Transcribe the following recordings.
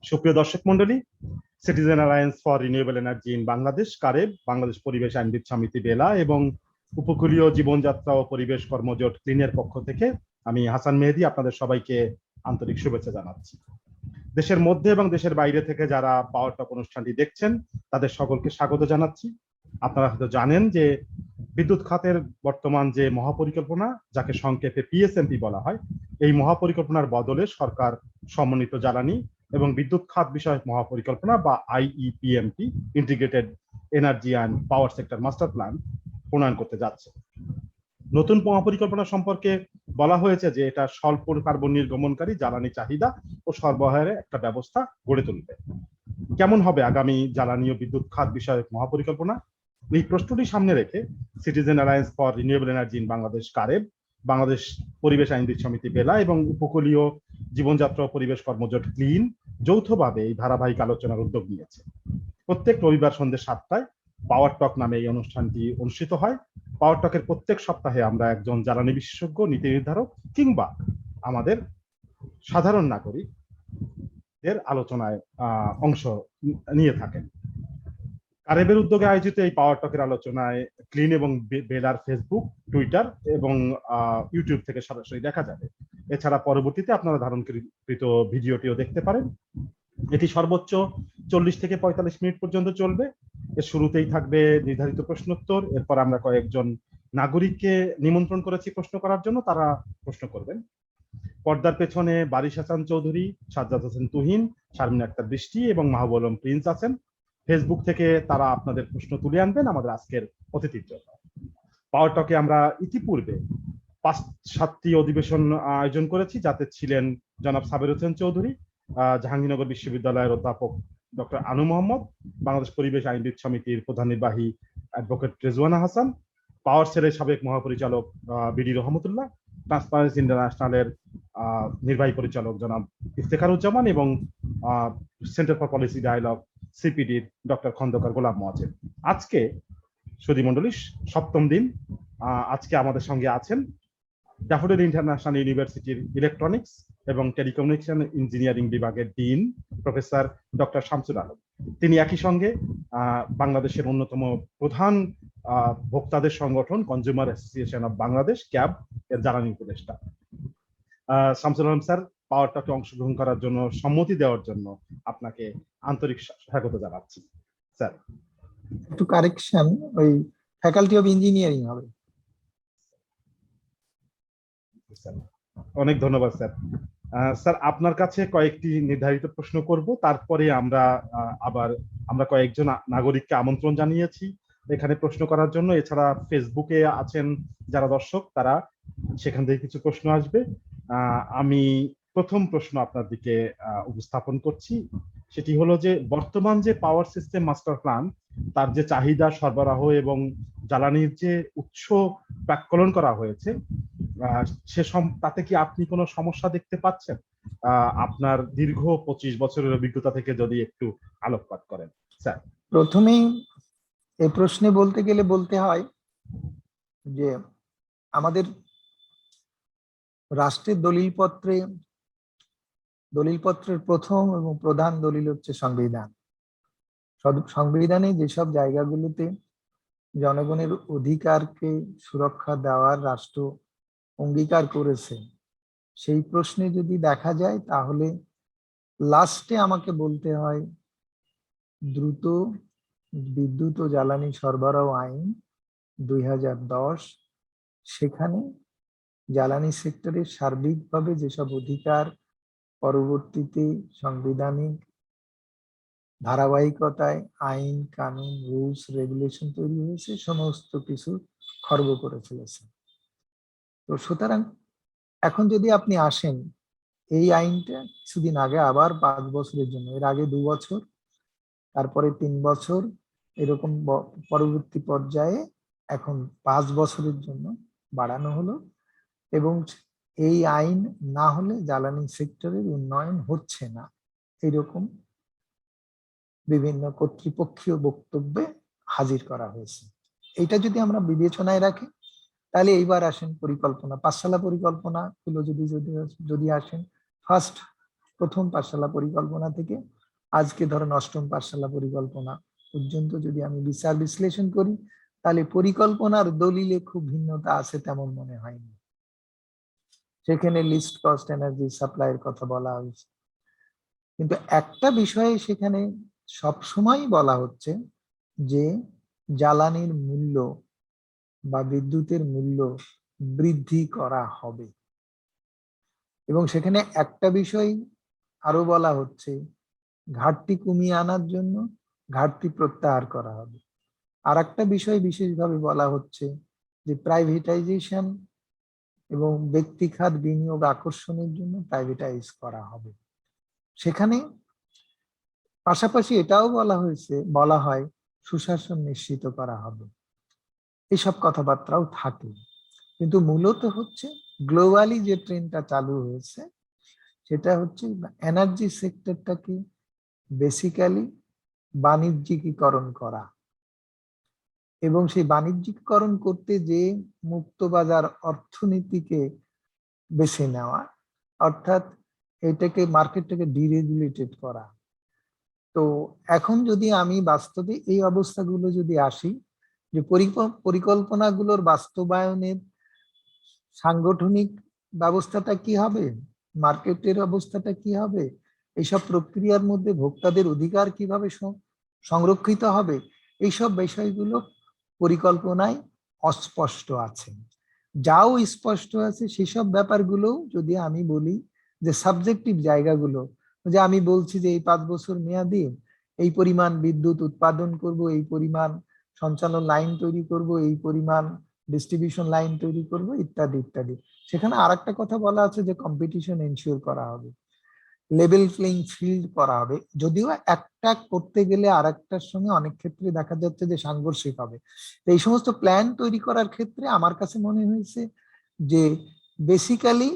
সুপ্রিয় দর্শক মন্ডলী, citizen alliance for renewable energy in Bangladesh CAREB, Bangladesh পরিবেশ আইনবিদ সমিতি বেলা এবং উপকূলীয় জীবনযাত্রা ও পরিবেশ কর্মজোট ক্লিনের পক্ষ থেকে আমি হাসান মেহেদী আপনাদের সবাইকে আন্তরিক শুভেচ্ছা জানাচ্ছি। দেশের মধ্যে এবং দেশের বাইরে থেকে যারা পাওয়ার টক অনুষ্ঠানটি দেখছেন তাদের সকলকে স্বাগত জানাচ্ছি। আপনারা হয়তো জানেন যে বিদ্যুৎ খাতের বর্তমান যে মহাপরিকল্পনা, যাকে সংক্ষেপে পিএসএমপি বলা হয়, এই মহাপরিকল্পনার বদলে সরকার সমন্বিত জ্বালানি এবং বিদ্যুৎ খাত বিষয়ক মহাপরিকল্পনা বা IEPMT, integrated energy and power sector master plan প্রণয়ন করতে যাচ্ছে। নতুন মহাপরিকল্পনা সম্পর্কে বলা হয়েছে যে এটা স্বল্প কার্বন নির্গমনকারী জ্বালানি চাহিদা ও সরবরাহের একটা ব্যবস্থা গড়ে তুলবে। কেমন হবে আগামী জ্বালানি ও বিদ্যুৎ খাত বিষয়ক মহাপরিকল্পনা? এই প্রশ্নটি সামনে রেখে citizen alliance for renewable energy in Bangladesh CAREB, Bangladesh পরিবেশ আইনবিদ সমিতি বেলা এবং উপকূলীয় জীবনযাত্রা ও পরিবেশ কর্মজোট ক্লিন যৌথভাবে এই ধারাবাহিক আলোচনার উদ্যোগ নিয়েছে। প্রত্যেক রবিবার সন্ধ্যে 7টায় পাওয়ার টক নামে এই অনুষ্ঠানটি অনুষ্ঠিত হয়। পাওয়ার টকের প্রত্যেক সপ্তাহে আমরা একজন জ্বালানি বিশেষজ্ঞ, নীতি নির্ধারক কিংবা আমাদের সাধারণ নাগরিকদের আলোচনায় অংশ নিয়ে থাকেন। কারেবের উদ্যোগে আয়োজিত এই পাওয়ার টকের আলোচনায় ক্লিন এবং বেলার ফেসবুক, টুইটার এবং ইউটিউব থেকে সরাসরি দেখা যাবে। এছাড়া পরবর্তীতে আপনারা ধারণকৃত ভিডিওটিও দেখতে পারেন। এটি সর্বোচ্চ 40 থেকে 45 মিনিট পর্যন্ত চলবে। এর শুরুতেই থাকবে নির্ধারিত প্রশ্নোত্তর। এরপর আমরা কয়েকজন নাগরিককে নিমন্ত্রণ করেছি প্রশ্ন করার জন্য, তারা প্রশ্ন করবেন। পর্দার পেছনে বারিশ হাসান চৌধুরী, সাজ্জাদ হোসেন তুহিন, শারমিন আক্তার বৃষ্টি এবং মাহবুব আলম প্রিন্স আছেন। ফেসবুক থেকে তারা আপনাদের প্রশ্ন তুলে আনবেন আমাদের আজকের অতিথির জন্য। পাওয়ার টকে আমরা ইতিপূর্বে 5-7টি অধিবেশন আয়োজন করেছি, যাতে ছিলেন জনাব সাবের হোসেন চৌধুরী, জাহাঙ্গীরনগর বিশ্ববিদ্যালয়ের অধ্যাপক ডক্টর আনু মোহাম্মদ, বাংলাদেশ পরিবেশ আইনবিদ সমিতির প্রধান নির্বাহী অ্যাডভোকেট রেজওয়ানা হাসান, পাওয়ার সেলের সাবেক মহাপরিচালক বিডি রহমতুল্লাহ, ট্রান্সপারেন্সি ইন্টারন্যাশনালের নির্বাহী পরিচালক জনাব ইফতেখারুজ্জামান এবং সেন্টার ফর পলিসি ডায়ালগ সিপিডির ডক্টর খন্দকার গোলাম মোয়াজ্জেম। আজকে সুধী মণ্ডলী 7ম দিন। আজকে আমাদের সঙ্গে আছেন ড্যাফোডিল ইন্টারন্যাশনাল ইউনিভার্সিটির ইলেকট্রনিক্স এবং টেলিকমিউনিকেশন ইঞ্জিনিয়ারিং বিভাগের dean professor doctor Shamsul Alam. তিনি একই সঙ্গে বাংলাদেশের অন্যতম প্রধান ভোক্তাদের সংগঠন consumer association of Bangladesh, CAB এর জ্বালানি উপদেষ্টা। শামসুল আলম স্যার, পাওয়ার টকে অংশগ্রহণ করার জন্য, সম্মতি দেওয়ার জন্য আপনাকে আন্তরিক স্বাগত জানাচ্ছি। স্যার, একটু কারেকশন, ওই ফ্যাকাল্টি অফ ইঞ্জিনিয়ারিং হবে। অনেক ধন্যবাদ স্যার। স্যার, আপনার কাছে কয়েকটি নির্ধারিত প্রশ্ন করব, তারপরে আমরা কয়েকজন নাগরিককে আমন্ত্রণ জানিয়েছি এখানে প্রশ্ন করার জন্য। এছাড়া ফেসবুকে আছেন যারা দর্শক, তারা সেখান থেকে কিছু প্রশ্ন আসবে। আমি প্রথম প্রশ্ন আপনার দিকে উপস্থাপন করছি। সেটি হলো যে বর্তমান যে পাওয়ার সিস্টেম মাস্টার প্ল্যান, তার যে চাহিদা, সরবরাহ এবং জ্বালানির যে উৎস প্রাক্কলন করা হয়েছে, তাতে কি আপনি কোনো সমস্যা দেখতে পাচ্ছেন? আপনার দীর্ঘ 25 বছরের অভিজ্ঞতা থেকে যদি একটু আলোকপাত করেন স্যার। প্রথমেই এই প্রশ্নে বলতে গেলে বলতে হয় যে আমাদের রাষ্ট্রের দলিলপত্রের প্রথম এবং প্রধান দলিল হচ্ছে সংবিধান। সংবিধানে যেসব জায়গাগুলোতে জনগণের অধিকারকে সুরক্ষা দেওয়ার রাষ্ট্র অঙ্গীকার করেছে, সেই প্রশ্নে যদি দেখা যায় তাহলে লাস্টে আমাকে বলতে হয় দ্রুত বিদ্যুৎ ও জ্বালানি সরবরাহ আইন 2010। সেখানে জ্বালানি সেক্টরের সার্বিকভাবে যেসব অধিকার পরবর্তীতে সাংবিধানিক ধারাবাহিকতায় আইন কানুন রুলস রেগুলেশন তৈরি হয়েছে, সমস্ত কিছু খর্ব করে ফেলেছে। তো সুতরাং এখন যদি আপনি আসেন, এই আইনটা কিছুদিন আগে আবার 5 বছরের জন্য, এর আগে 2 বছর, তারপরে 3 বছর, এরকম পরবর্তী পর্যায়ে এখন 5 বছরের জন্য বাড়ানো হলো। এবং এই আইন না হলে জ্বালানি সেক্টরের উন্নয়ন হচ্ছে না, এরকম বিভিন্ন কর্তৃপক্ষীয় বক্তব্যে হাজির করা হয়েছে। এটা যদি আমরা বিবেচনায় রাখি, তাহলে এইবার আসেন পরিকল্পনা, 5 সালা পরিকল্পনা গুলো যদি আসেন, ফার্স্ট প্রথম পাঠশালা পরিকল্পনা থেকে আজকে ধরেন অষ্টম পাঠশালা পরিকল্পনা পর্যন্ত যদি আমি বিচার বিশ্লেষণ করি, তাহলে পরিকল্পনার দলিলে খুব ভিন্নতা আছে তেমন মনে হয়নি। সেখানে লিস্ট কস্ট এনার্জি সাপ্লাইয়ের কথা বলা হয়েছে, কিন্তু একটা বিষয়ে সেখানে সবসময় বলা হচ্ছে যে জ্বালানির মূল্য বা বিদ্যুতের মূল্য বৃদ্ধি করা হবে। এবং সেখানে একটা বিষয় আরো বলা হচ্ছে, ঘাটতি কমিয়ে আনার জন্য ঘাটতি প্রত্যাহার করা হবে। আর একটা বিষয় বিশেষভাবে বলা হচ্ছে যে প্রাইভেটাইজেশন এবং ব্যক্তিখাত বিনিয়োগ আকর্ষণের জন্য প্রাইভেটাইজ করা হবে। সেখানে পাশাপাশি এটাও বলা হয় সুশাসন নিশ্চিত করা হবে। এইসব কথাবার্তাও থাকে, কিন্তু মূলত হচ্ছে গ্লোবালি যে ট্রেন্ডটা চালু হয়েছে সেটা হচ্ছে এনার্জি সেক্টরটাকে বেসিক্যালি বাণিজ্যিকীকরণ করা, এবং সেই বাণিজ্যিকীকরণ করতে যে মুক্তবাজার অর্থনীতিকে বেছে নেওয়া, অর্থাৎ এটাকে মার্কেটটাকে ডিরেগুলেটেড করা। তো এখন যদি আমি বাস্তবে এই অবস্থাগুলো যদি আসি, যে পরিকল্পনাগুলোর বাস্তবায়নের সাংগঠনিক ব্যবস্থাটা কি হবে, মার্কেটের অবস্থাটা কি হবে, এইসব প্রক্রিয়ার মধ্যে ভোক্তাদের অধিকার কিভাবে সংরক্ষিত হবে, এইসব বিষয়গুলো পরিকল্পনায় অস্পষ্ট আছে। যাও স্পষ্ট আছে সেসব ব্যাপারগুলো যদি আমি বলি যে সাবজেক্টিভ জায়গাগুলো, যে আমি বলছি যে এই 5 বছর মেয়াদি এই পরিমাণ বিদ্যুৎ উৎপাদন করব, এই পরিমাণ সঞ্চালন লাইন তৈরি করব, এই পরিমাণ ডিস্ট্রিবিউশন লাইন তৈরি করব, ইত্যাদি ইত্যাদি। সেখানে আরেকটা কথা বলা আছে যে কম্পিটিশন এনশিওর করা হবে, লেভেল প্লেইং ফিল্ড করা হবে। যদিও একটা করতে গেলে আরেকটার সঙ্গে অনেক ক্ষেত্রে দেখা যাচ্ছে যে সাংঘর্ষিক হবে। তো এই সমস্ত প্ল্যান তৈরি করার ক্ষেত্রে আমার কাছে মনে হয়েছে যে বেসিক্যালি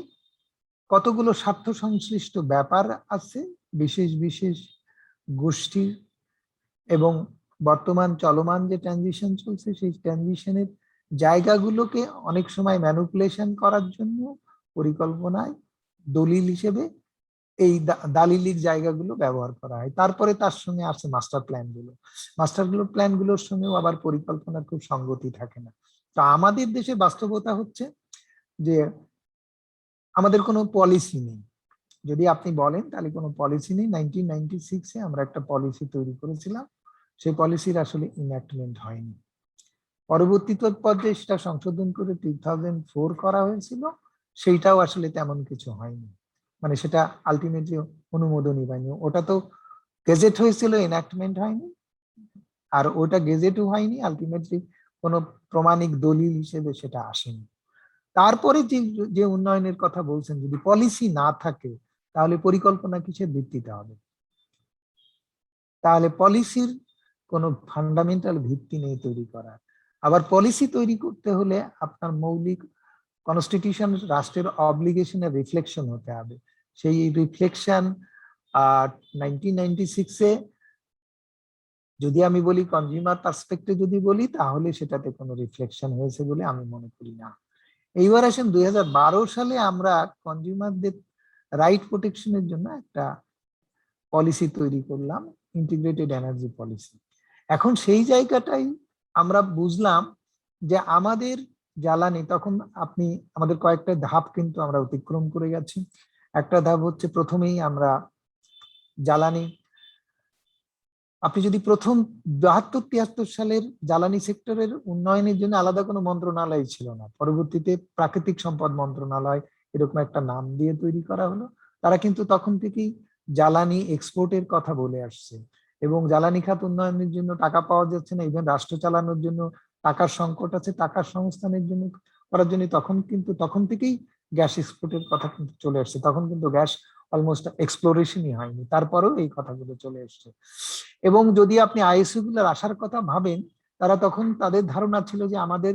কতগুলো স্বার্থ সংশ্লিষ্ট ব্যাপার আছে, বিশেষ বিশেষ গোষ্ঠীর, এবং বর্তমান চলমান যে ট্রানজিশন চলছে সেই ট্রানজিশনের জায়গাগুলোকে অনেক সময় ম্যানিপুলেশন করার জন্য পরিকল্পনায় দলিল হিসেবে এই দালিলিক জায়গাগুলো ব্যবহার করা হয়। তারপরে তার সঙ্গে আসে মাস্টার প্ল্যানগুলোর সঙ্গেও আবার পরিকল্পনার খুব সঙ্গতি থাকে না। তো আমাদের দেশে বাস্তবতা হচ্ছে যে আমাদের কোনো পলিসি নেই। যদি আপনি বলেন তাহলে কোনো পলিসি নেই। 1996-এ আমরা একটা পলিসি তৈরি করেছিলাম, সেই পলিসির আসলে ইনঅ্যাক্টমেন্ট হয়নি। পরবর্তী পর্যায়ে সেটা সংশোধন করে 2004 করা হয়েছিল, সেইটাও আসলে তেমন কিছু হয়নি, মানে সেটা আলটিমেটলি অনুমোদনই পায়নি। ওটা তো গেজেট হয়েছিল, এনঅ্যাক্টমেন্ট হয়নি, আর ওটা গেজেটও হয়নি, আলটিমেটলি কোনো প্রমাণিক দলিল হিসেবে সেটা আসেনি। তারপরে যে উন্নয়নের কথা বলছেন, যদি পলিসি না থাকে তাহলে পরিকল্পনা কিসের ভিত্তিতে হবে? তাহলে পলিসির কোনো ফান্ডামেন্টাল ভিত্তি নেই তৈরি করার। আবার পলিসি তৈরি করতে হলে আপনার মৌলিক কনস্টিটিউশন, রাষ্ট্রের অব্লিগেশনের রিফ্লেকশন হতে হবে। সেই রিফ্লেকশন 1996-এ যদি আমি বলি কনজিউমার পার্সপেক্টিভ যদি বলি, তাহলে সেটাতে কোনো রিফ্লেকশন হয়েছে বলে আমি মনে করি না। এইবার আসেন 2012 সালে আমরা কনজিউমারদের রাইট প্রোটেকশনের জন্য একটা পলিসি তৈরি করলাম, ইন্টিগ্রেটেড এনার্জি পলিসি। এখন সেই জায়গাটাই আমরা বুঝলাম যে আমাদের জ্বালানি, তখন আপনি আমাদের কয়েকটা ধাপ কিন্তু আমরা অতিক্রম করে গেছি। একটা ধাপ হচ্ছে প্রথমেই আমরা জ্বালানি, আপনি যদি প্রথম 72-73 সালের জ্বালানি সেক্টরের উন্নয়নের জন্য আলাদা কোনো মন্ত্রণালয় ছিল না, পরবর্তীতে প্রাকৃতিক সম্পদ মন্ত্রণালয় এরকম একটা নাম দিয়ে তৈরি করা হলো। তারা কিন্তু তখন থেকেই জ্বালানি এক্সপোর্টের কথা বলে আসছে, এবং জ্বালানি খাত উন্নয়নের জন্য টাকা পাওয়া যাচ্ছে না, ইভেন রাষ্ট্র চালানোর জন্য টাকার সংকট আছে, টাকার সংস্থানের জন্য করার জন্য তখন থেকেই গ্যাস এক্সপোর্টের কথা কিন্তু চলে আসছে। তখন কিন্তু গ্যাস অলমোস্ট এক্সপ্লোরেশনই হয়নি, তারপরেও এই কথাগুলো চলে এসছে। এবং যদি আপনি আইএসও গুলোর আসার কথা ভাবেন, তারা তখন তাদের ধারণা ছিল যে আমাদের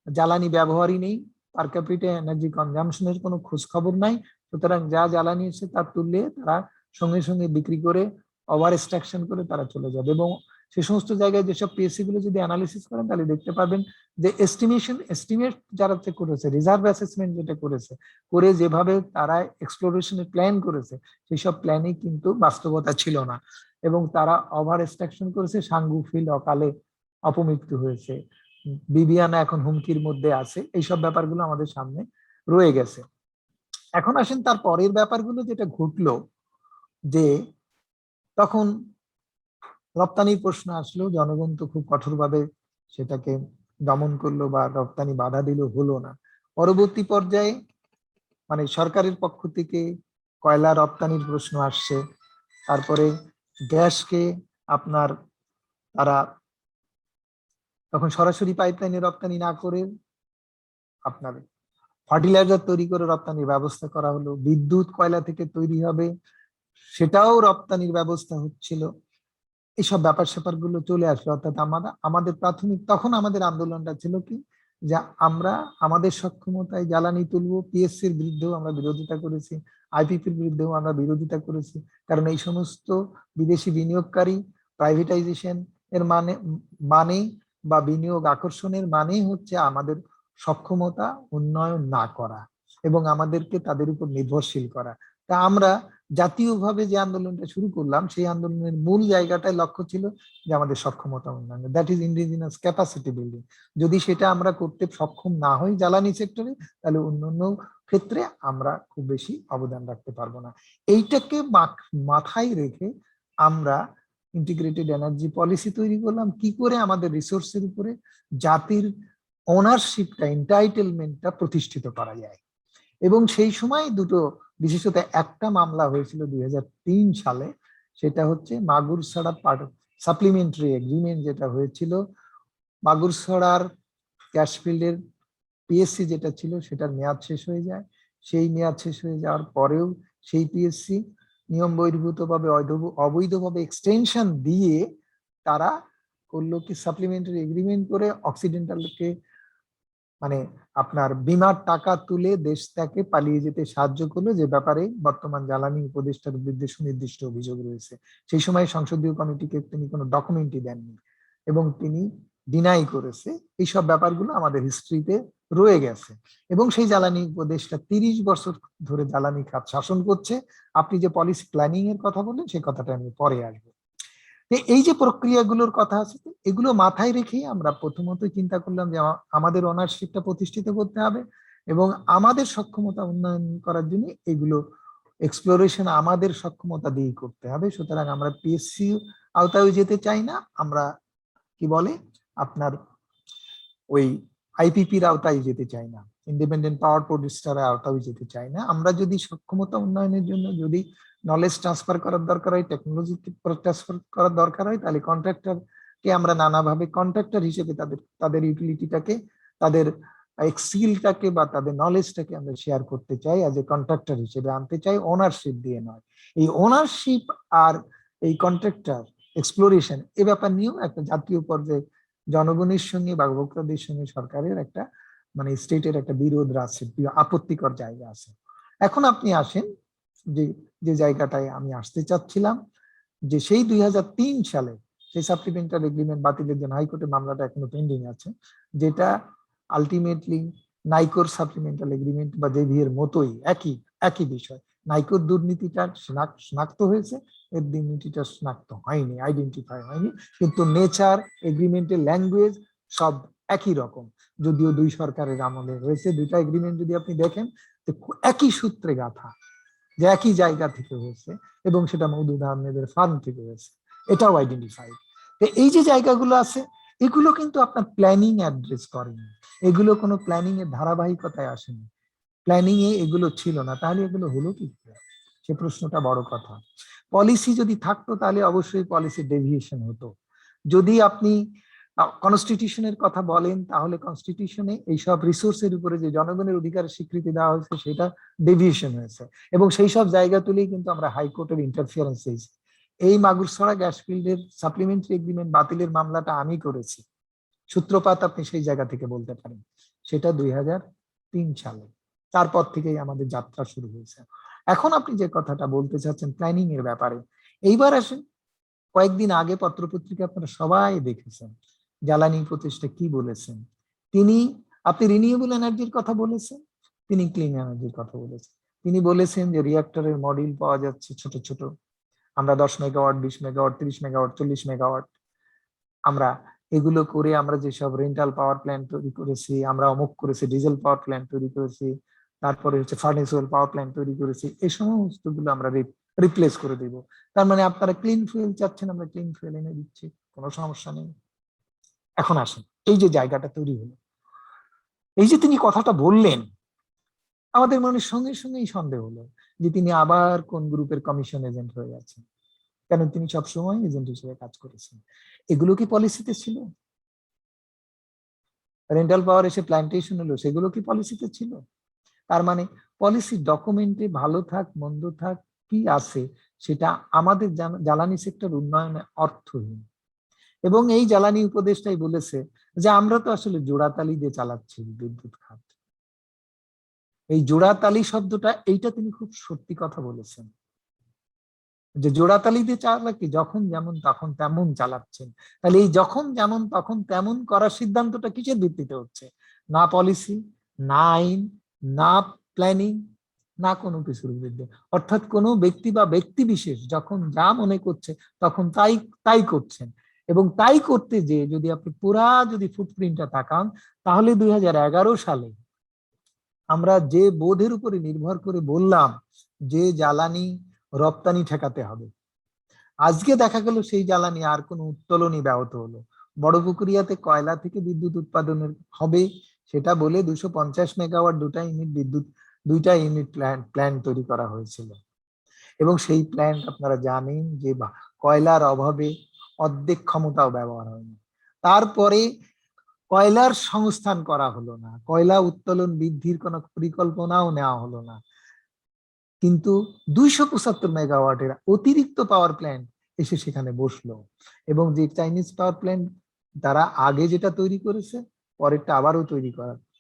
জ্বালানি ব্যবহারই নেই, পার ক্যাপিটা এনার্জি কনজাম্পশনের কোনো খোঁজ খবর নাই, সুতরাং যা জ্বালানি এসে তার তুললে তারা সঙ্গে সঙ্গে বিক্রি করে ওভার এক্সট্রাকশন করে তারা চলে যাবে। এবং সে সমস্ত জায়গায় যেসব পিএসসি গুলো যদি অ্যানালিসিস করেন তাহলে দেখতে পাবেন যে এস্টিমেট যারা করেছে, রিজার্ভ অ্যাসেসমেন্ট যেটা করেছে, করে যেভাবে তারা এক্সপ্লোরেশনের প্ল্যান করেছে, সেই সব প্ল্যানে কিন্তু বাস্তবতা ছিল না, এবং তারা ওভার এক্সট্রাকশন করেছে। সাঙ্গু ফিল্ড অকালে অপমৃত্যু হয়েছে, বিবিয়ানা এখন হুমকির মধ্যে আছে। এইসব ব্যাপারগুলো আমাদের সামনে রয়ে গেছে। এখন আসেন তার পরের ব্যাপারগুলো যেটা ঘটলো, যে তখন রপ্তানির প্রশ্ন আসলো, জনগণ তো খুব কঠোরভাবে সেটাকে দমন করলো বা রপ্তানি বাধা দিল, হলো না। পরবর্তী পর্যায়ে মানে সরকারের পক্ষ থেকে কয়লা রপ্তানির প্রশ্ন আসছে, তারপরে গ্যাসকে আপনার তারা তখন সরাসরি পাইপলাইনে রপ্তানি না করে আপনার ফার্টিলাইজার তৈরি করে রপ্তানির ব্যবস্থা করা হলো। বিদ্যুৎ কয়লা থেকে তৈরি হবে, সেটাও রপ্তানির ব্যবস্থা হচ্ছিল। এইসব ব্যাপার স্যাপার গুলো চলে আসলো। অর্থাৎ আমাদের প্রাথমিক তখন আমাদের আন্দোলনটা ছিল কি, যে আমরা আমাদের সক্ষমতায় জ্বালানি তুলবো। পিএসসির বিরুদ্ধেও আমরা বিরোধিতা করেছি, আইপিপির বিরুদ্ধেও আমরা বিরোধিতা করেছি, কারণ এই সমস্ত বিদেশি বিনিয়োগকারী প্রাইভেটাইজেশন এর মানে বা বিনিয়োগ আকর্ষণের মানেই হচ্ছে আমাদের সক্ষমতা উন্নয়ন না করা এবং আমাদেরকে তাদের উপর নির্ভরশীল করা। তা আমরা জাতীয়ভাবে যে আন্দোলনটা শুরু করলাম, সেই আন্দোলনের মূল জায়গাটায় লক্ষ্য ছিল যে আমাদের সক্ষমতা উন্নয়ন, that is indigenous capacity building. যদি সেটা আমরা করতে সক্ষম না হই জ্বালানি সেক্টরে, তাহলে অন্যান্য ক্ষেত্রে আমরা খুব বেশি অবদান রাখতে পারবো না। এইটাকে মাথায় রেখে আমরা ইন্টিগ্রেটেড এনার্জি পলিসি তৈরি করলাম, কি করে আমাদের রিসোর্সের উপরে জাতির ওনারশিপটা, এন্টাইটেলমেন্টটা প্রতিষ্ঠিত করা যায়। এবং সেই সময় দুটো, বিশেষত একটা মামলা হয়েছিল 2003 সালে, সেটা হচ্ছে মাগুরছড়া সাপ্লিমেন্টারি এগ্রিমেন্ট যেটা হয়েছিল। মাগুরছড়ার ক্যাশফিল্ডের পিএসসি যেটা ছিল সেটার মেয়াদ শেষ হয়ে যায়। সেই মেয়াদ শেষ হয়ে যাওয়ার পরেও সেই পিএসসি নিয়ম বহির্ভূতভাবে অবৈধভাবে এক্সটেনশন দিয়ে তারা করলো কি, সাপ্লিমেন্টারি এগ্রিমেন্ট করে অক্সিডেন্টালকে মানে আপনার বিমার টাকা তুলে দেশ থেকে পালিয়ে যেতে সাহায্য করলো, যে ব্যাপারে বর্তমান জ্বালানি উপদেষ্টার বিরুদ্ধে সুনির্দিষ্ট অভিযোগ রয়েছে। সেই সময় সংসদীয় কমিটিকে তিনি কোনো ডকুমেন্টই দেননি এবং তিনি ডিনাই করেছে। এইসব ব্যাপারগুলো আমাদের হিস্ট্রিতে রয়ে গেছে। এবং সেই জ্বালানি উপদেষ্টা 30 বছর ধরে জ্বালানি খাত শাসন করছে। আপনি যে পলিসি প্ল্যানিং এর কথা বললেন, সেই কথাটা আমি পরে আসবো। এই যে প্রক্রিয়াগুলোর কথা আছে, এগুলো মাথায় রেখেই আমরা প্রথমত চিন্তা করলাম যে আমাদের ওনারশিপটা প্রতিষ্ঠিত করতে হবে এবং আমাদের সক্ষমতা উন্নয়ন করার জন্য এগুলো এক্সপ্লোরেশন আমাদের সক্ষমতা দিয়ে করতে হবে। সুতরাং আমরা পিএসসি আওতায় যেতে চাই না, আমরা কি বলে আপনার ওই আইপিপির আওতায় যেতে চাই না, ইন্ডিপেন্ডেন্ট পাওয়ার প্রডিউসারের আওতায় যেতে চাই না। আমরা যদি সক্ষমতা উন্নয়নের জন্য যদি নলেজ ট্রান্সফার করার দরকার হয়, টেকনোলজি ট্রান্সফার করার দরকার হয়, তাহলে কন্ট্রাক্টরকে আমরা নানাভাবে কন্ট্রাক্টর হিসেবে তাদের ইউটিলিটিটাকে, তাদের স্কিলটাকে বা তাদের নলেজটাকে আমরা শেয়ার করতে চাই, অ্যাজ এ কন্ট্রাক্টর হিসেবে আনতে চাই, ওনারশিপ দিয়ে নয়। এই ওনারশিপ আর এই কন্ট্রাক্টর এক্সপ্লোরেশন এ ব্যাপার নিয়েও একটা জাতীয় পর্যায়ে জনগণের সঙ্গে বা ভোক্তাদের সঙ্গে সরকারের একটা মানে স্টেটের একটা বিরোধ আছে, আপত্তিকর জায়গা আছে। এখন আপনি আসেন যে যে জায়গাটায় আমি আসতে চাচ্ছিলাম, যে সেই 2003 সালে সেই সাপ্লিমেন্টারি এগ্রিমেন্ট বাতিলের জন্য হাইকোর্টে মামলাটা এখনো পেন্ডিং আছে, যেটা আলটিমেটলি নাইকোর সাপ্লিমেন্টারি এগ্রিমেন্ট বা জেভি এর মতোই একই বিষয়। নাইকোর দুর্নীতিটা শনাক্ত হয়েছে, এর দুর্নীতিটা শনাক্ত হয়নি, আইডেন্টিফাই হয়নি, কিন্তু নেচার, এগ্রিমেন্টের ল্যাঙ্গুয়েজ সব একই রকম। যদিও দুই সরকারের আমলে হয়েছে, দুইটা এগ্রিমেন্ট যদি আপনি দেখেন তো একই সূত্রে গাঁথা, যে একই জায়গা থেকে হয়েছে এবং সেটা মওদুদ আহমেদের ফার্ম থেকে হয়েছে, এটাও আইডেন্টিফাইড। এই যে জায়গাগুলো আছে, এগুলো কিন্তু আপনার প্ল্যানিং অ্যাড্রেস করেনি, এগুলো কোনো প্ল্যানিং এর ধারাবাহিকতায় আসেনি, প্ল্যানিং এ এগুলো ছিল না। তাহলে এগুলো হলো কি করে, সে প্রশ্নটা বড় কথা। পলিসি যদি থাকতো তাহলে অবশ্যই পলিসি ডেভিয়েশন হতো। যদি আপনি কনস্টিটিউশনের কথা বলেন, তাহলে কনস্টিটিউশনে এইসব রিসোর্সের উপরে যে জনগণের অধিকারের স্বীকৃতি দেওয়া হয়েছে, সেটা ডেভিয়েশন হয়েছে এবং সেই সব জায়গা তুলেই কিন্তু আমরা হাইকোর্টের ইন্টারফিয়ারেন্স হয়েছি। এই মাগুরছড়া গ্যাস ফিল্ডের সাপ্লিমেন্টারি এগ্রিমেন্ট বাতিলের মামলাটা আমি করেছি, সূত্রপাত আপনি সেই জায়গা থেকে বলতে পারেন, সেটা 2003 সালে। তারপর থেকেই আমাদের যাত্রা শুরু হয়েছে। এখন আপনি যে কথাটা বলতে চাচ্ছেন প্ল্যানিং এর ব্যাপারে, এইবার আসেন কয়েকদিন আগে পত্রপত্রিকা আপনারা সবাই দেখেছেন জ্বালানি উপদেষ্টা কি বলেছেন। আপনি রিনিউয়েবল এনার্জির কথা বলেছেন, তিনি ক্লিন এনার্জির কথা বলেছেন। তিনি বলেছেন যে রিঅ্যাক্টরের মডিউল পাওয়া যাচ্ছে ছোট ছোট, আমরা 10 মেগাওয়াট, 20 মেগাওয়াট, 30 মেগাওয়াট, 40 মেগাওয়াট, আমরা এগুলো করে আমরা যেসব রেন্টাল পাওয়ার প্ল্যান্ট তৈরি করেছি, আমরা অমুক করেছি, ডিজেল পাওয়ার প্ল্যান্ট তৈরি করেছি, তারপরে হচ্ছে ফার্নেস অয়েল পাওয়ার প্ল্যান্ট তৈরি করেছি, এই সমস্ত গুলো আমরা রিপ্লেস করে দিব। তার মানে আপনারা ক্লিন ফুয়েল চাচ্ছেন, আমরা ক্লিন ফুয়েল এনে দিচ্ছি, কোনো সমস্যা নেই। এখন আসেন, এই যে জায়গাটা তৈরি হলো, এই যে তিনি কথাটা বললেন, আমাদের মনের সঙ্গে সঙ্গেই সন্দেহ হলো যে তিনি আবার কোন গ্রুপের কমিশন এজেন্ট হয়ে আছেন, কারণ তিনি সবসময় এজেন্ট হিসেবে কাজ করেছেন। এগুলো কি পলিসিতে ছিল? রেন্টাল পাওয়ার এসে প্ল্যান্টেশন হলো, সেগুলো কি পলিসিতে ছিল? তার মানে পলিসি ডকুমেন্টে ভালো থাক মন্দ থাক কি আছে সেটা আমাদের জ্বালানি সেক্টর উন্নয়নে অর্থহীন। এবং এই জ্বালানি উপদেষ্টাই বলেছে যে আমরা তো আসলে জোড়াতালি দিয়ে চালাচ্ছি বিদ্যুৎ খাত। এই জোড়াতালি শব্দটা, এইটা তিনি খুব সত্যি কথা বলেছেন যে জোড়াতালি দিয়ে চালা কি, যখন যেমন তখন তেমন চালাচ্ছেন। তাহলে এই যখন যেমন তখন তেমন করার সিদ্ধান্তটা কিসের ভিত্তিতে হচ্ছে? না পলিসি, না আইন, না প্ল্যানিং, না কোনো কিছুর বিরুদ্ধে। অর্থাৎ কোনো ব্যক্তি বা ব্যক্তি বিশেষ যখন যা মনে করছে তখন তাই তাই করছেন। এবং তাই করতে যে যদি আপনি পুরা ফুটপ্রিন্টটা তাকান, তাহলে 2011 সালে আমরা যে বোধের উপরে নির্ভর করে বললাম যে জ্বালানি রপ্তানি ঠেকাতে হবে, আজকে দেখা গেল সেই জ্বালানি আর কোনো উত্তোলনই ব্যাহত হলো। বড়পুকুরিয়াতে কয়লা থেকে বিদ্যুৎ উৎপাদনের হবে সেটা বলে 250 মেগাওয়াট দুইটা ইউনিট প্ল্যান্ট তৈরি করা হয়েছিল। এবং সেই প্ল্যান্ট আপনারা জানেন যে কয়লার অভাবে অর্ধেক ক্ষমতাও ব্যবহার হয়নি। তারপরে কয়লার সংস্থান করা হলো না, কয়লা উত্তোলন বৃদ্ধির কোনো পরিকল্পনাও নেওয়া হলো না, কিন্তু 275 মেগাওয়াটের অতিরিক্ত পাওয়ার প্ল্যান্ট এসে সেখানে বসলো। এবং যে চাইনিজ পাওয়ার প্ল্যান্ট তারা আগে যেটা তৈরি করেছে পরেরটা আবারও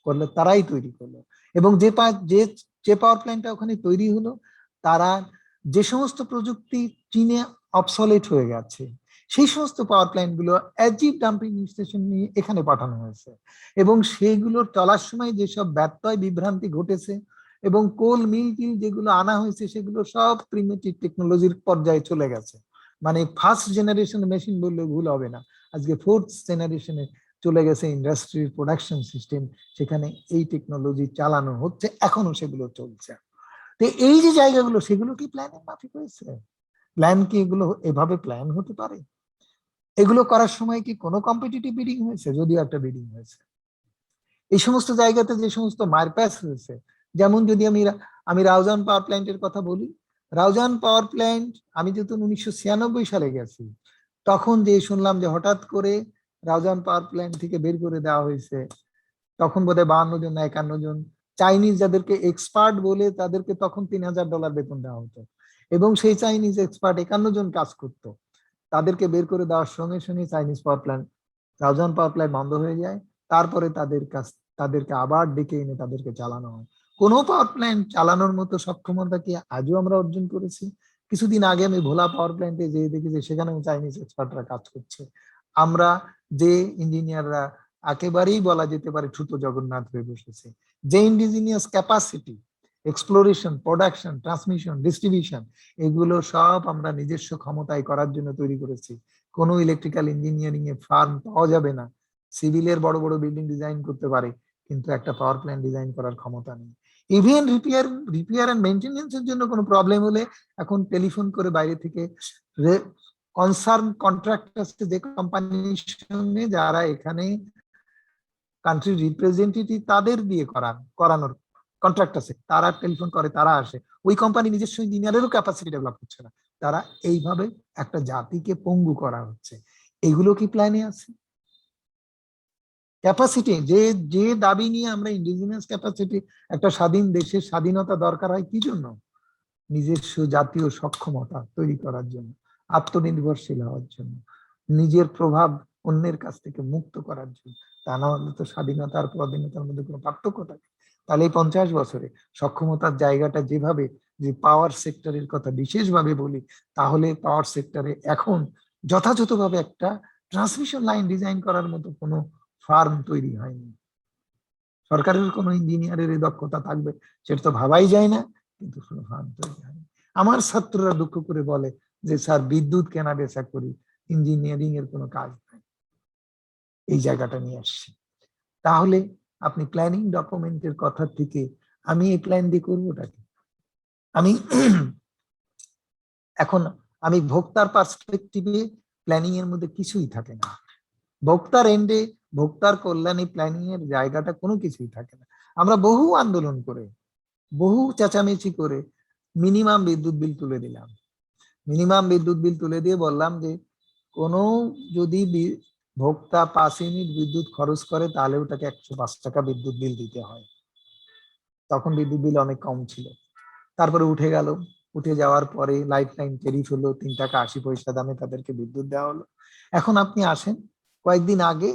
করলে তারাই তৈরি করলো। এবং যে পাওয়ার প্ল্যান্টটা ওখানে তৈরি হলো, তারা যে সমস্ত প্রযুক্তি চীনে অবসলেট হয়ে গেছে সেই সমস্ত পাওয়ার প্ল্যান্ট গুলো অ্যাজিভ ডাম্পিং স্টেশন নিয়ে এখানে পাঠানো হয়েছে। এবং সেইগুলোর চলার সময় যেসব ব্যত্যয় বিভ্রান্তি ঘটেছে এবং কোল মিল যেগুলো আনা হয়েছে সেগুলো সব প্রিমিটিভ টেকনোলজির পর্যায়ে চলে গেছে। মানে ফার্স্ট জেনারেশন মেশিন বললে ভুল হবে না, আজকে ফোর্থ জেনারেশনে চলে গেছে ইন্ডাস্ট্রির প্রোডাকশন সিস্টেম, সেখানে এই টেকনোলজি চালানো হচ্ছে, এখনো সেগুলো চলছে। তো এই যে জায়গাগুলো, সেগুলো কি প্ল্যানের মাফিক হয়েছে? প্ল্যান কি এগুলো এভাবে প্ল্যান হতে পারে? এগুলো করার সময় কি কোনো কম্পিটিটিভ বিডিং হয়েছে? যদিও একটা বিডিং হয়েছে। এই সমস্ত জায়গাতে যে সমস্ত মারপ্যাচ হয়েছে, যেমন যদি আমি রাউজান পাওয়ার প্ল্যান্টের কথা বলি, রাউজান পাওয়ার প্ল্যান্ট আমি যেহেতু 1996 সালে গেছি, তখন যে শুনলাম যে হঠাৎ করে রাউজান পাওয়ার প্ল্যান্ট থেকে বের করে দেওয়া হয়েছে, তখন বোধহয় 52 জন না 51 জন চাইনিজ, যাদেরকে এক্সপার্ট বলে তাদেরকে তখন $3000 বেতন দেওয়া হতো। এবং সেই চাইনিজ এক্সপার্ট 51 জন কাজ করতো, তাদেরকে বের করে দেওয়ার সঙ্গে সঙ্গে Chinese power plant, Raozan power plant বন্ধ হয়ে যায়। তারপরে তাদেরকে আবার ডেকে এনে তাদেরকে চালানো হয়। কোনো পাওয়ার প্ল্যান্ট চালানোর মতো সক্ষমতা কি আজও আমরা অর্জন করেছি? কিছুদিন আগে আমি ভোলা পাওয়ার প্ল্যান্টে যেয়ে দেখি যে সেখানেও চাইনিজ এক্সপার্টরা কাজ করছে। আমরা যে ইঞ্জিনিয়াররা একেবারেই বলা যেতে পারে ছোট জগন্নাথ হয়ে বসেছে, যে indigenous capacity, exploration, production, transmission, distribution, এগুলো সব আমরা নিজস্ব ক্ষমতায় করার জন্য তৈরি করেছি। কোনো ইলেকট্রিক্যাল ইঞ্জিনিয়ারিং এ ফার্ম পাওয়া যাবে না, সিভিলের বড় বড় বিল্ডিং ডিজাইন করতে পারে কিন্তু একটা পাওয়ার প্ল্যান্ট ডিজাইন করার ক্ষমতা নেই। ইভেন রিপেয়ার এন্ড মেইনটেনেন্স এর জন্য কোনো প্রবলেম হলে এখন টেলিফোন করে বাইরে থেকে কনসার্ন কন্ট্রাক্টর, যে কোম্পানির সঙ্গে যারা এখানে কান্ট্রি রিপ্রেজেন্টেটিভ তাদের দিয়ে করানোর কন্ট্রাক্ট আছে, তারা টেলিফোন করে, তারা আসে। ওই কোম্পানি নিজস্ব ইঞ্জিনিয়ারেরও ক্যাপাসিটি ডেভেলপ করছে না, তারা এইভাবে একটা জাতিকে পঙ্গু করা হচ্ছে। এগুলো কি প্ল্যানে আছে? ক্যাপাসিটি, যে দাবি নিয়ে আমরা ইন্ডিজিনিয়াস ক্যাপাসিটি, একটা স্বাধীন দেশের স্বাধীনতা দরকার হয় কি জন্য? নিজস্ব জাতীয় সক্ষমতা তৈরি করার জন্য, আত্মনির্ভরশীল হওয়ার জন্য, নিজের প্রভাব অন্যের কাছ থেকে মুক্ত করার জন্য। তা না হলে তো স্বাধীনতা আর পরাধীনতার মধ্যে কোনো পার্থক্য থাকে? তাহলে এই 50 বছরে সক্ষমতার জায়গাটা যেভাবে, যে পাওয়ার সেক্টরের কথা বিশেষভাবে বলি, তাহলে পাওয়ার সেক্টরে এখন যথাযথভাবে একটা ট্রান্সমিশন লাইন ডিজাইন করার মতো কোনো ফার্ম তৈরি হয়নি। সরকারের কোনো ইঞ্জিনিয়ারের এই দক্ষতা থাকবে সেটা তো ভাবাই যায় না, কিন্তু কোনো ফার্ম তৈরি হয়নি। আমার ছাত্ররা দুঃখ করে বলে যে স্যার বিদ্যুৎ কেনা বেচা করি, ইঞ্জিনিয়ারিং এর কোনো কাজ নাই। এই জায়গাটা নিয়ে আসছি। তাহলে আপনি প্ল্যানিং ডকুমেন্টের কথা থেকে আমি এই প্ল্যান দিয়ে করবোটা কি? আমি এখন আমি ভোক্তার পার্সপেক্টিভে প্ল্যানিং এর মধ্যে কিছুই থাকে না। ভোক্তার এন্ডে ভোক্তার কল্যাণে প্ল্যানিং এর জায়গাটা কোনো কিছুই থাকে না। আমরা বহু আন্দোলন করে, বহু চেঁচামেচি করে মিনিমাম বিদ্যুৎ বিল তুলে দিলাম। মিনিমাম বিদ্যুৎ বিল তুলে দিয়ে বললাম যে কোনো যদি ভোক্তা 5 ইউনিট বিদ্যুৎ খরচ করে তাহলে ওটাকে 105 টাকা বিদ্যুৎ বিল দিতে হয়। তখন বিদ্যুৎ বিল অনেক কম ছিল। তারপরে উঠে গেল, উঠে যাওয়ার পরে লাইফ লাইন টেরিফ হলো 3 টাকা 80 পয়সা দামে তাদেরকে বিদ্যুৎ দেওয়া হলো। এখন আপনি আসেন, কয়েকদিন আগে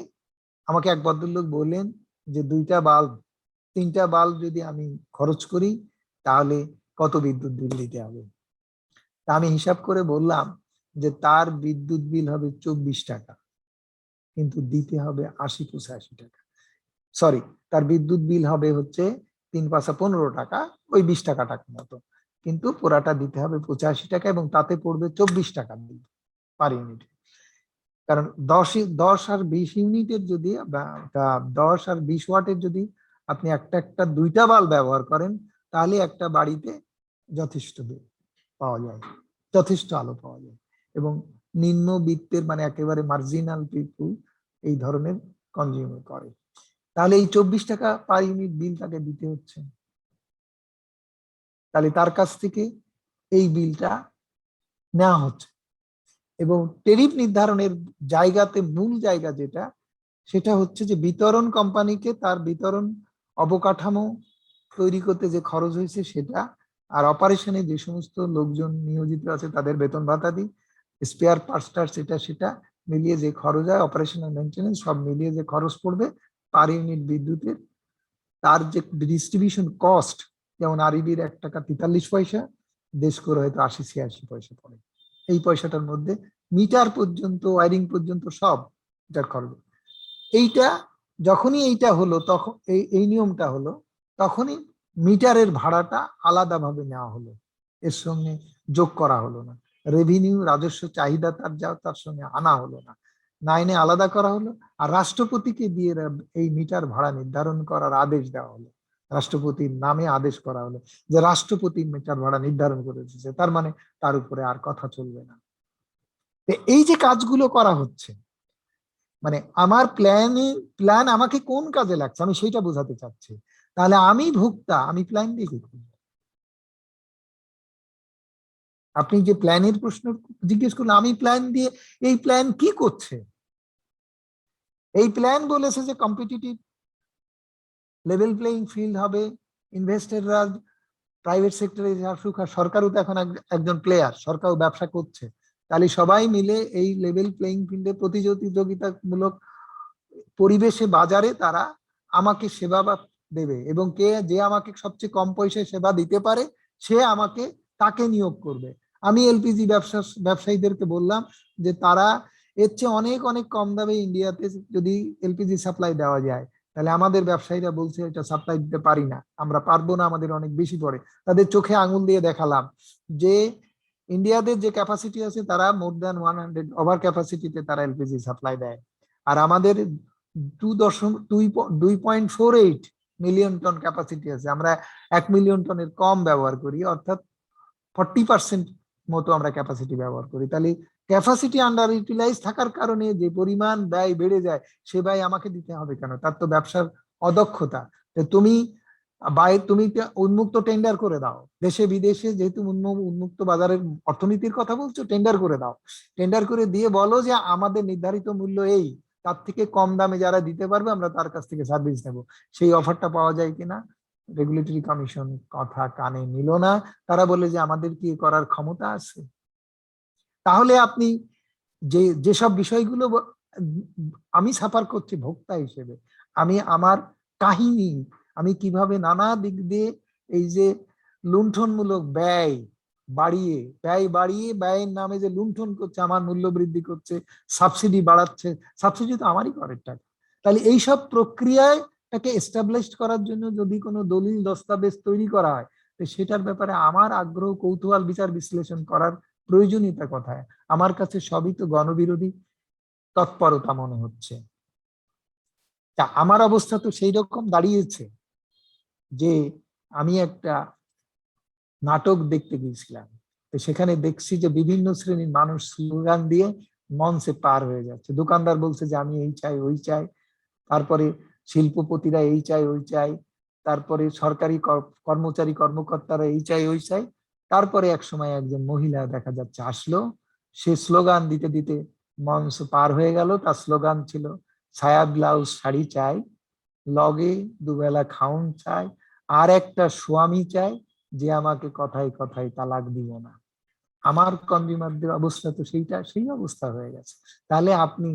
আমাকে এক ভদ্রলোক বললেন যে 2টা বাল্ব 3টা বাল্ব যদি আমি খরচ করি তাহলে কত বিদ্যুৎ বিল দিতে হবে। তা আমি হিসাব করে বললাম যে তার বিদ্যুৎ বিল হবে 24 টাকা, কিন্তু দিতে হবে 80-85 টাকা। সরি, তার বিদ্যুৎ বিল হবে হচ্ছে 3×5=15 টাকা, ওই 20 টাকা মতো, কিন্তু পুরাটা দিতে হবে 85 টাকা এবং তাতে পড়বে 24 টাকা বিল পার ইউনিট। কারণ 10 আর 20 ইউনিটের যদি 10 আর 20 ওয়াটের যদি আপনি একটা 2টা বাল্ব ব্যবহার করেন তাহলে একটা বাড়িতে যথেষ্ট বিল পাওয়া যায়, যথেষ্ট আলো পাওয়া যায়। এবং নিম্নবিত্তের মানে একেবারে মার্জিনাল পিপুল এই ধরনের কনজিউম করে। তাহলে এই 24 টাকা পার ইউনিট বিল তাকে দিতে হচ্ছে। তাহলে তার কাছ থেকে এই বিলটা নেওয়া হচ্ছে এবং টেরিফ নির্ধারণের জায়গাতে মূল জায়গা যেটা, সেটা হচ্ছে যে বিতরণ কোম্পানিকে তার বিতরণ অবকাঠামো তৈরি করতে যে খরচ হয়েছে সেটা, আর অপারেশনে যে সমস্ত লোকজন নিয়োজিত আছে তাদের বেতন ভাতা দিই, স্পেয়ার পার্টসটা সেটা মিলিয়ে যে খরচ হয়, অপারেশনাল মেনটেন্যান্স সব মিলিয়ে যে খরচ পড়বে পার ইউনিট বিদ্যুতের, তার যে ডিস্ট্রিবিউশন কস্ট, যেমন আরইবির 1 টাকা 43 পয়সা, দেশকোর হয়তো 80-86 পয়সা পড়ে। এই পয়সাটার মধ্যে মিটার পর্যন্ত, ওয়ারিং পর্যন্ত সব এটার খরচ। এইটা যখনই এইটা হলো, তখন এই নিয়মটা হলো, তখনই মিটারের ভাড়াটা আলাদাভাবে নেওয়া হলো, এর সঙ্গে যোগ করা হলো না। রেভিনিউ রাজস্ব চাহিদা তার সঙ্গে আনা হলো না, আইনে আলাদা করা হলো। আর রাষ্ট্রপতিকে দিয়ে এই মিটার ভাড়া নির্ধারণ করার আদেশ দেওয়া হলো, রাষ্ট্রপতির নামে আদেশ করা হলো যে রাষ্ট্রপতি মিটার ভাড়া নির্ধারণ করে দিয়েছে, তার মানে তার উপরে আর কথা চলবে না। এই যে কাজগুলো করা হচ্ছে, মানে আমার প্ল্যান আমাকে কোন কাজে লাগছে আমি সেটা বোঝাতে চাচ্ছি। তাহলে আমি ভোক্তা, আমি প্ল্যান দিয়ে কি করব? আপনি যে প্ল্যানের প্রশ্ন জিজ্ঞেস করলেন, আমি প্ল্যান দিয়ে, এই প্ল্যান কি করছে? এই প্ল্যান বলেছে যে কম্পিটিটিভ লেভেল প্লেইং ফিল্ড হবে, ইনভেস্টররা প্রাইভেট সেক্টরে আসুক, আর সরকারও তো এখন একজন প্লেয়ার, সরকারও ব্যবসা করছে। তাহলে সবাই মিলে এই লেভেল প্লেইং ফিল্ডে প্রতিযোগিতামূলক পরিবেশে বাজারে তারা আমাকে সেবা দেবে, এবং যে আমাকে সবচেয়ে কম পয়সায় সেবা দিতে পারে সে আমাকে তাকে নিয়োগ করবে। আমি এলপিজি ব্যবসায়ীদেরকে বললাম যে তারা এর চেয়ে অনেক অনেক কম দামে ইন্ডিয়াতে যদি এলপিজি সাপ্লাই দেওয়া যায়, তাহলে আমাদের ব্যবসায়ীরা বলছে এটা সাপ্লাই দিতে পারি না, আমরা পারবো না, আমাদের অনেক বেশি পড়ে। তাদের চোখে আঙুল দিয়ে দেখালাম যে ইন্ডিয়াতে যে ক্যাপাসিটি আছে তারা মোর দ্যান 100 ওভার ক্যাপাসিটিতে তারা এলপিজি সাপ্লাই দেয়, আর আমাদের 2.48 মিলিয়ন টন ক্যাপাসিটি আছে, আমরা 1 মিলিয়ন টনের কম ব্যবহার করি, অর্থাৎ 40% মতো আমরা ক্যাপাসিটি ব্যবহার করি। তাহলে ক্যাপাসিটি আন্ডার ইউটিলাইজ থাকার কারণে যে পরিমাণ ব্যয় বেড়ে যায়, সে ব্যয় আমাকে দিতে হবে কেন? তার তো ব্যবসার অদক্ষতা। তুমি উন্মুক্ত টেন্ডার করে দাও, দেশে বিদেশে যেহেতু উন্মুক্ত বাজারের অর্থনীতির কথা বলছো, টেন্ডার করে দাও, টেন্ডার করে দিয়ে বলো যে আমাদের নির্ধারিত মূল্য এই, তার থেকে কম দামে যারা দিতে পারবে আমরা তার কাছ থেকে সার্ভিস নেব। সেই অফারটা পাওয়া যায় কিনা? রেগুলেটরি কমিশন কথা কানে নিল না, তারা বলে যে আমাদের কি করার ক্ষমতা আছে? তাহলে আপনি যেসব বিষয়গুলো আমি সাফার করছি ভোক্তা হিসেবে, আমি আমার কাহিনী, আমি কিভাবে নানা দিক দিয়ে এই যে লুণ্ঠনমূলক ব্যয়, বাড়িয়ে ব্যয়ের নামে যে লুণ্ঠন করছে, আমার মূল্য বৃদ্ধি করছে, সাবসিডি বাড়াচ্ছে, সাবসিডি তো আমারই করের টাকা। তাহলে এইসব প্রক্রিয়ায় তাকে এস্টাবলিশ করার জন্য যদি কোনো দলিল দস্তাবেজ তৈরি করা হয়, তো সেটার ব্যাপারে আমার আগ্রহ, কৌতূহল, বিচার বিশ্লেষণ করার প্রয়োজনীয়তা কোথায়? আমার কাছে সবই তো গণবিরোধী তৎপরতা মনে হচ্ছে। তা আমার অবস্থা তো সেই রকম দাঁড়িয়েছে যে আমি একটা নাটক দেখতে গিয়েছিলাম, তো সেখানে দেখছি যে বিভিন্ন শ্রেণীর মানুষ স্লোগান দিয়ে মঞ্চে পার হয়ে যাচ্ছে। দোকানদার বলছে যে আমি এই চাই ওই চাই, তারপরে শিল্পপতিরা এই চাই ওই চাই, তারপরে সরকারি কর্মচারী কর্মকর্তারা এই চাই ওই চাই। তারপরে এক সময় একজন মহিলা দেখা যাচ্ছে আসলো, সে স্লোগান দিতে দিতে মঞ্চ পার হয়ে গেল। তার স্লোগান ছিল ছায়া ব্লাউজ শাড়ি চাই, লগে দুবেলা খাউন চাই, আর একটা স্বামী চাই যে আমাকে কথায় কথায় তালাক দিব না। আমার কনজিউমারদের অবস্থা তো সেই অবস্থা হয়ে গেছে। তাহলে আপনি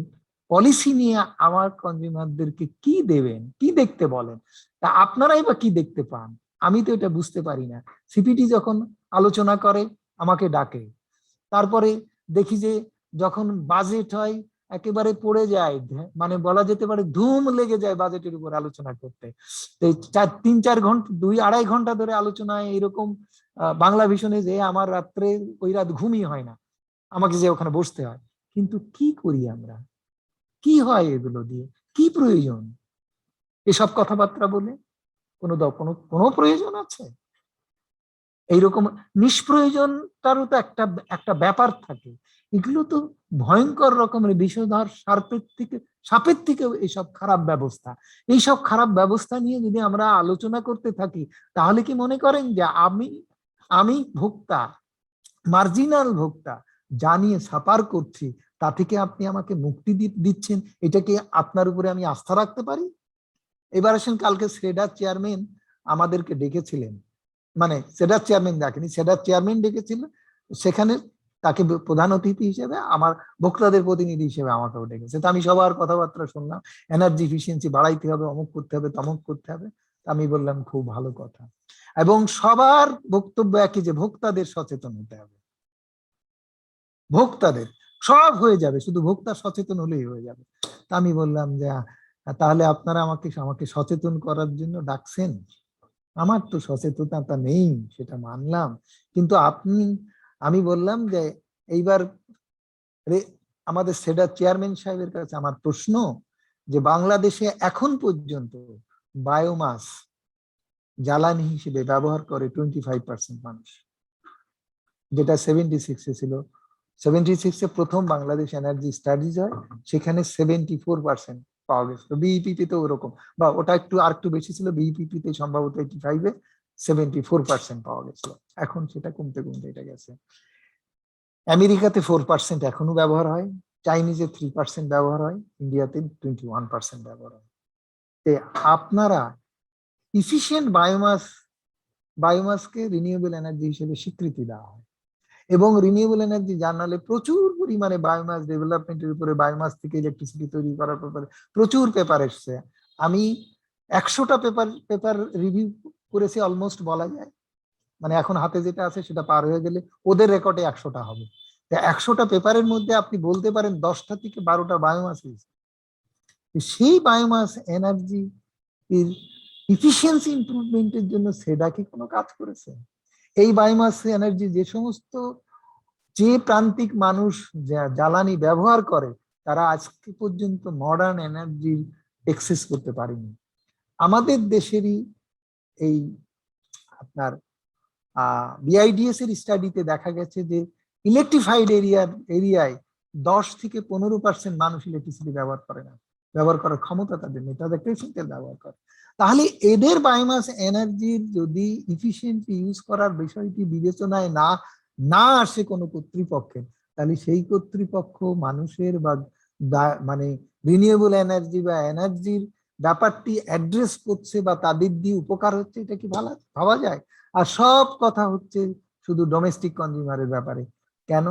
পলিসি নিয়ে আমার কনজিউমারদেরকে কি দেবেন, কি দেখতে বলেন? তা আপনারাই বা কি দেখতে পান? আমি তো এটা বুঝতে পারি না। সিপিটি যখন আলোচনা করে আমাকে ডাকে, তারপরে দেখি যে যখন বাজেট হয় একেবারে পড়ে যায়, মানে বলা যেতে পারে ধুম লেগে যায় বাজেটের উপর আলোচনা করতে। 3-4 ঘন্টা, 2-2.5 ঘন্টা ধরে আলোচনায় এরকম বাংলা ভিশনে যে আমার রাত্রে ওই রাত ঘুমই হয় না, আমাকে যে ওখানে বসতে হয়। কিন্তু কি করি আমরা? কি হয় এগুলো দিয়ে? কি প্রয়োজন এসব কথাবার্তা বলে? কোনো কোনো কোনো প্রয়োজন আছে? এইরকম নিষ্প্রয়োজনটারও তো একটা একটা ব্যাপার থাকে। এগুলো তো ভয়ঙ্কর রকমের বিষধর সাপের থেকেও এইসব খারাপ ব্যবস্থা। এইসব খারাপ ব্যবস্থা নিয়ে যদি আমরা আলোচনা করতে থাকি, তাহলে কি মনে করেন যে আমি ভোক্তা, মার্জিনাল ভোক্তা, যা নিয়ে সাপার করছি তা থেকে আপনি আমাকে মুক্তি দিচ্ছেন, এটাকে আপনার উপরে আমি আস্থা রাখতে পারি? এবার আসেন, কালকে সেডার চেয়ারম্যান আমাদেরকে ডেকেছিলেন, মানে সেডার চেয়ারম্যান ডাকেনি, সেডার চেয়ারম্যান ডেকেছিল। সেখানে তাকে প্রধান অতিথি হিসেবে আমার ভোক্তাদের প্রতিনিধি হিসেবে আমাকেও ডেকেছে। তো আমি সবার কথাবার্তা শুনলাম, এনার্জি এফিসিয়েন্সি বাড়াইতে হবে, অমুক করতে হবে, তমুক করতে হবে। আমি বললাম খুব ভালো কথা, এবং সবার বক্তব্য একই যে ভোক্তাদের সচেতন হতে হবে। ভোক্তাদের সব হয়ে যাবে, শুধু ভোক্তা সচেতন হলেই হয়ে যাবে। তা আমি বললাম যে তাহলে আপনারা আমাকে আমাকে সচেতন করার জন্য ডাকছেন, আমার তো সচেতনতা নেই, সেটা মানলাম। কিন্তু আমি বললাম যে এইবার আমাদের সেডার চেয়ারম্যান সাহেবের কাছে আমার প্রশ্ন, যে বাংলাদেশে এখন পর্যন্ত বায়োমাস জ্বালানি হিসেবে ব্যবহার করে 25% মানুষ, যেটা 76-এ ছিল। 76-এ প্রথম বাংলাদেশ এনার্জি স্টাডিজ হয়, সেখানে 74% পাওয়া গেছিল। বিইপিপি তে ওরকম, বা ওটা আর একটু বেশি ছিল, বিইপিপি তে সম্ভবত 85-এ 74% পাওয়া গেছিল। এখন সেটা কমতে কমতে এটা গেছে। আমেরিকাতে 4% এখনো ব্যবহার হয়, চাইনিজে 3% ব্যবহার হয়, ইন্ডিয়াতে 21% ব্যবহার হয়। আপনারা ইফিশিয়েন্ট বায়োমাসকে রিনিউয়েবল এনার্জি হিসেবে স্বীকৃতি দেওয়া হয়, এবং রিনিউয়েবল এনার্জি জার্নালে প্রচুর পরিমাণে বায়োমাস ডেভেলপমেন্টের উপরে, বায়োমাস থেকে ইলেকট্রিসিটি তৈরি করার ব্যাপারে প্রচুর পেপার এসছে। আমি 100টা পেপার রিভিউ করেছি অলমোস্ট, বলা যায়। মানে এখন হাতে যেটা আছে সেটা পার হয়ে গেলে ওদের রেকর্ডে 100টা হবে। 100টা পেপারের মধ্যে আপনি বলতে পারেন 10টা থেকে 12টা বায়োমাস। সেই বায়োমাস এনার্জি ইফিসিয়েন্সি ইমপ্রুভমেন্টের জন্য সেটা কি কোনো কাজ করেছে? এই বায়োমাস এনার্জি যে প্রান্তিক মানুষ জ্বালানি ব্যবহার করে, তারা আজকে পর্যন্ত মডার্ন এনার্জি এক্সেস করতে পারেনি। আমাদের দেশেরই এই আপনার বিআইডিএস এর স্টাডিতে দেখা গেছে যে ইলেকট্রিফাইড এরিয়ায় 10-15% মানুষ ইলেকট্রিসিটি ব্যবহার করে না, ব্যবহার করার ক্ষমতা তাদের নেই, তাদের কেরোসিন তেল ব্যবহার করে। তাহলে এদের বায়োমাস এনার্জির যদি ইফিসিয়েন্টলি ইউজ করার বিষয়টি বিবেচনায় না আসে কোনো কর্তৃপক্ষের, তাহলে সেই কর্তৃপক্ষ মানুষের বা মানে রিনিউয়েবল এনার্জি বা এনার্জির ব্যাপারটি অ্যাড্রেস করছে বা তাদের দিয়ে উপকার হচ্ছে, এটা কি ভাবা যায়? আর সব কথা হচ্ছে শুধু ডোমেস্টিক কনজিউমারের ব্যাপারে। কেন?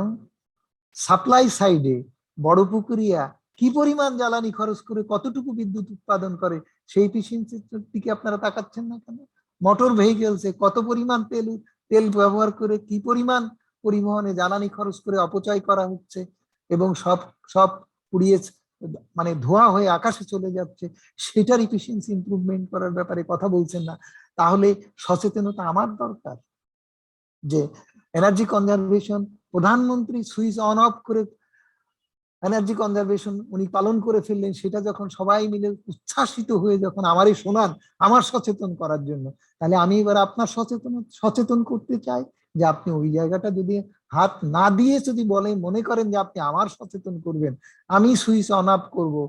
সাপ্লাই সাইডে বড়পুকুরিয়া কি পরিমাণ জ্বালানি খরচ করে কতটুকু বিদ্যুৎ উৎপাদন করে, সেই এফিসিয়েন্সির দিকে আপনারা তাকাচ্ছেন না কেন? মোটর ভেহিকেলসে কত পরিমাণ তেল ব্যবহার করে কি পরিমাণ পরিবহনে জ্বালানি খরচ করে অপচয় করা হচ্ছে, এবং সব সব পুড়িয়ে মানে ধোঁয়া হয়ে আকাশে চলে যাচ্ছে, সেটার ইফিসিয়েন্সি ইমপ্রুভমেন্ট করার ব্যাপারে কথা বলছেন না। তাহলে সচেতনতা আমার দরকার যে এনার্জি কনজারভেশন, প্রধানমন্ত্রী সুইচ অন অফ করে এনার্জি কনজারভেশন উনি পালন করে ফেললেন, সেটা যখন সবাই মিলে উচ্ছ্বাসিত হয়ে যখন আমারই শোনান আমার সচেতন করার জন্য, তাহলে আমি এবার আপনার সচেতন করতে চাই যে আপনি ওই জায়গাটা যদি হাত না দিয়ে যদি মনে করেন যে আপনি আমার সচেতন করবেন, আমি সুইচ অন অফ করবো,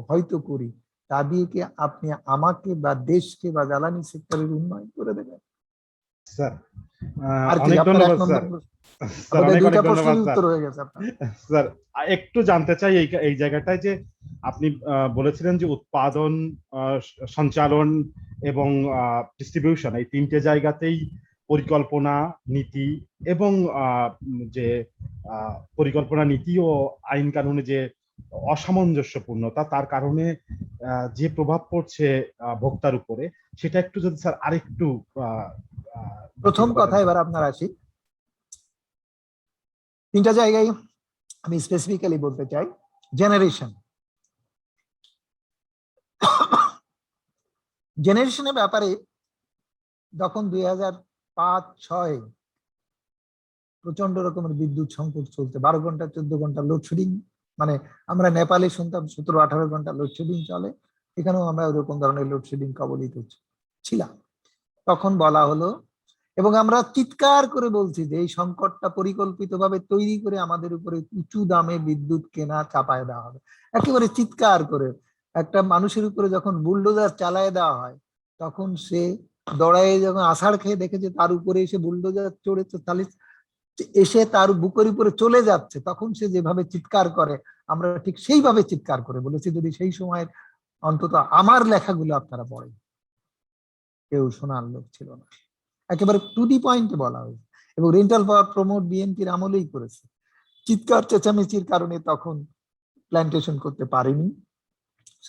হয়তো করি, তা দিয়ে কি আপনি আমাকে বা দেশকে বা জ্বালানি সেক্টরের উন্নয়ন করে দেবেন? স্যার আর কি অনেক আপনার ধন্যবাদ এক নম্বর স্যার। প্রশ্ন? স্যার আমাদের অনেক দুইটা অনেক ধন্যবাদ প্রশ্নের স্যার। উত্তর হয়ে গেছে আপনার। স্যার একটু জানতে চাই এই জায়গাটায় যে আপনি বলেছিলেন যে উৎপাদন, সঞ্চালন এবং ডিস্ট্রিবিউশন, এই তিনটে জায়গাতেই পরিকল্পনা, নীতি এবং যে পরিকল্পনা, নীতি ও আইন কানুনে যে অসামঞ্জস্যপূর্ণতা, তার কারণে যে প্রভাব পড়ছে ভোক্তার উপরে, সেটা একটু যদি স্যার আরেকটু প্রথম কথা এবার আপনার আসি, তিনটা জায়গায় আমি স্পেসিফিক্যালি বলতে চাই। জেনারেশনের ব্যাপারে যখন 2005-06 প্রচন্ড রকমের বিদ্যুৎ সংকট চলছে, 12 ঘন্টা 14 ঘন্টা লোডশেডিং, মানে আমরা নেপালে শুনতাম 17-18 ঘন্টা লোডশেডিং চলে, এখানেও আমরা ওরকম ধরনের লোডশেডিং কবলিত ছিলাম। তখন বলা হলো, এবং আমরা চিৎকার করে বলছি যে এই সংকটটা পরিকল্পিতভাবে তৈরি করে আমাদের উপরে উঁচু দামে বিদ্যুৎ কেনা চাপায় দেওয়া হবে, একেবারে চিৎকার করে। একটা মানুষের উপরে যখন বুলডোজার চালায় দেওয়া হয়, তখন সে দড়াইয়ে যখন আষাঢ় খেয়ে দেখেছে তার উপরে এসে বুলডোজার চড়েছে, তাহলে এসে তার বুকের উপরে চলে যাচ্ছে, তখন সে যেভাবে চিৎকার করে, আমরা ঠিক সেইভাবে চিৎকার করে বলেছি, যদি সেই সময়ের অন্তত আমার লেখাগুলো আপনারা পড়েন। কেউ শোনার লোক ছিল না, একেবারে টু দি পয়েন্টে বলা হয়েছে। এবং রেন্টাল পাওয়ার প্রমোট বিএনপির আমলেই করেছে। চিৎকার চেঁচামেচির কারণে তখন প্ল্যান্টেশন করতে পারেনি।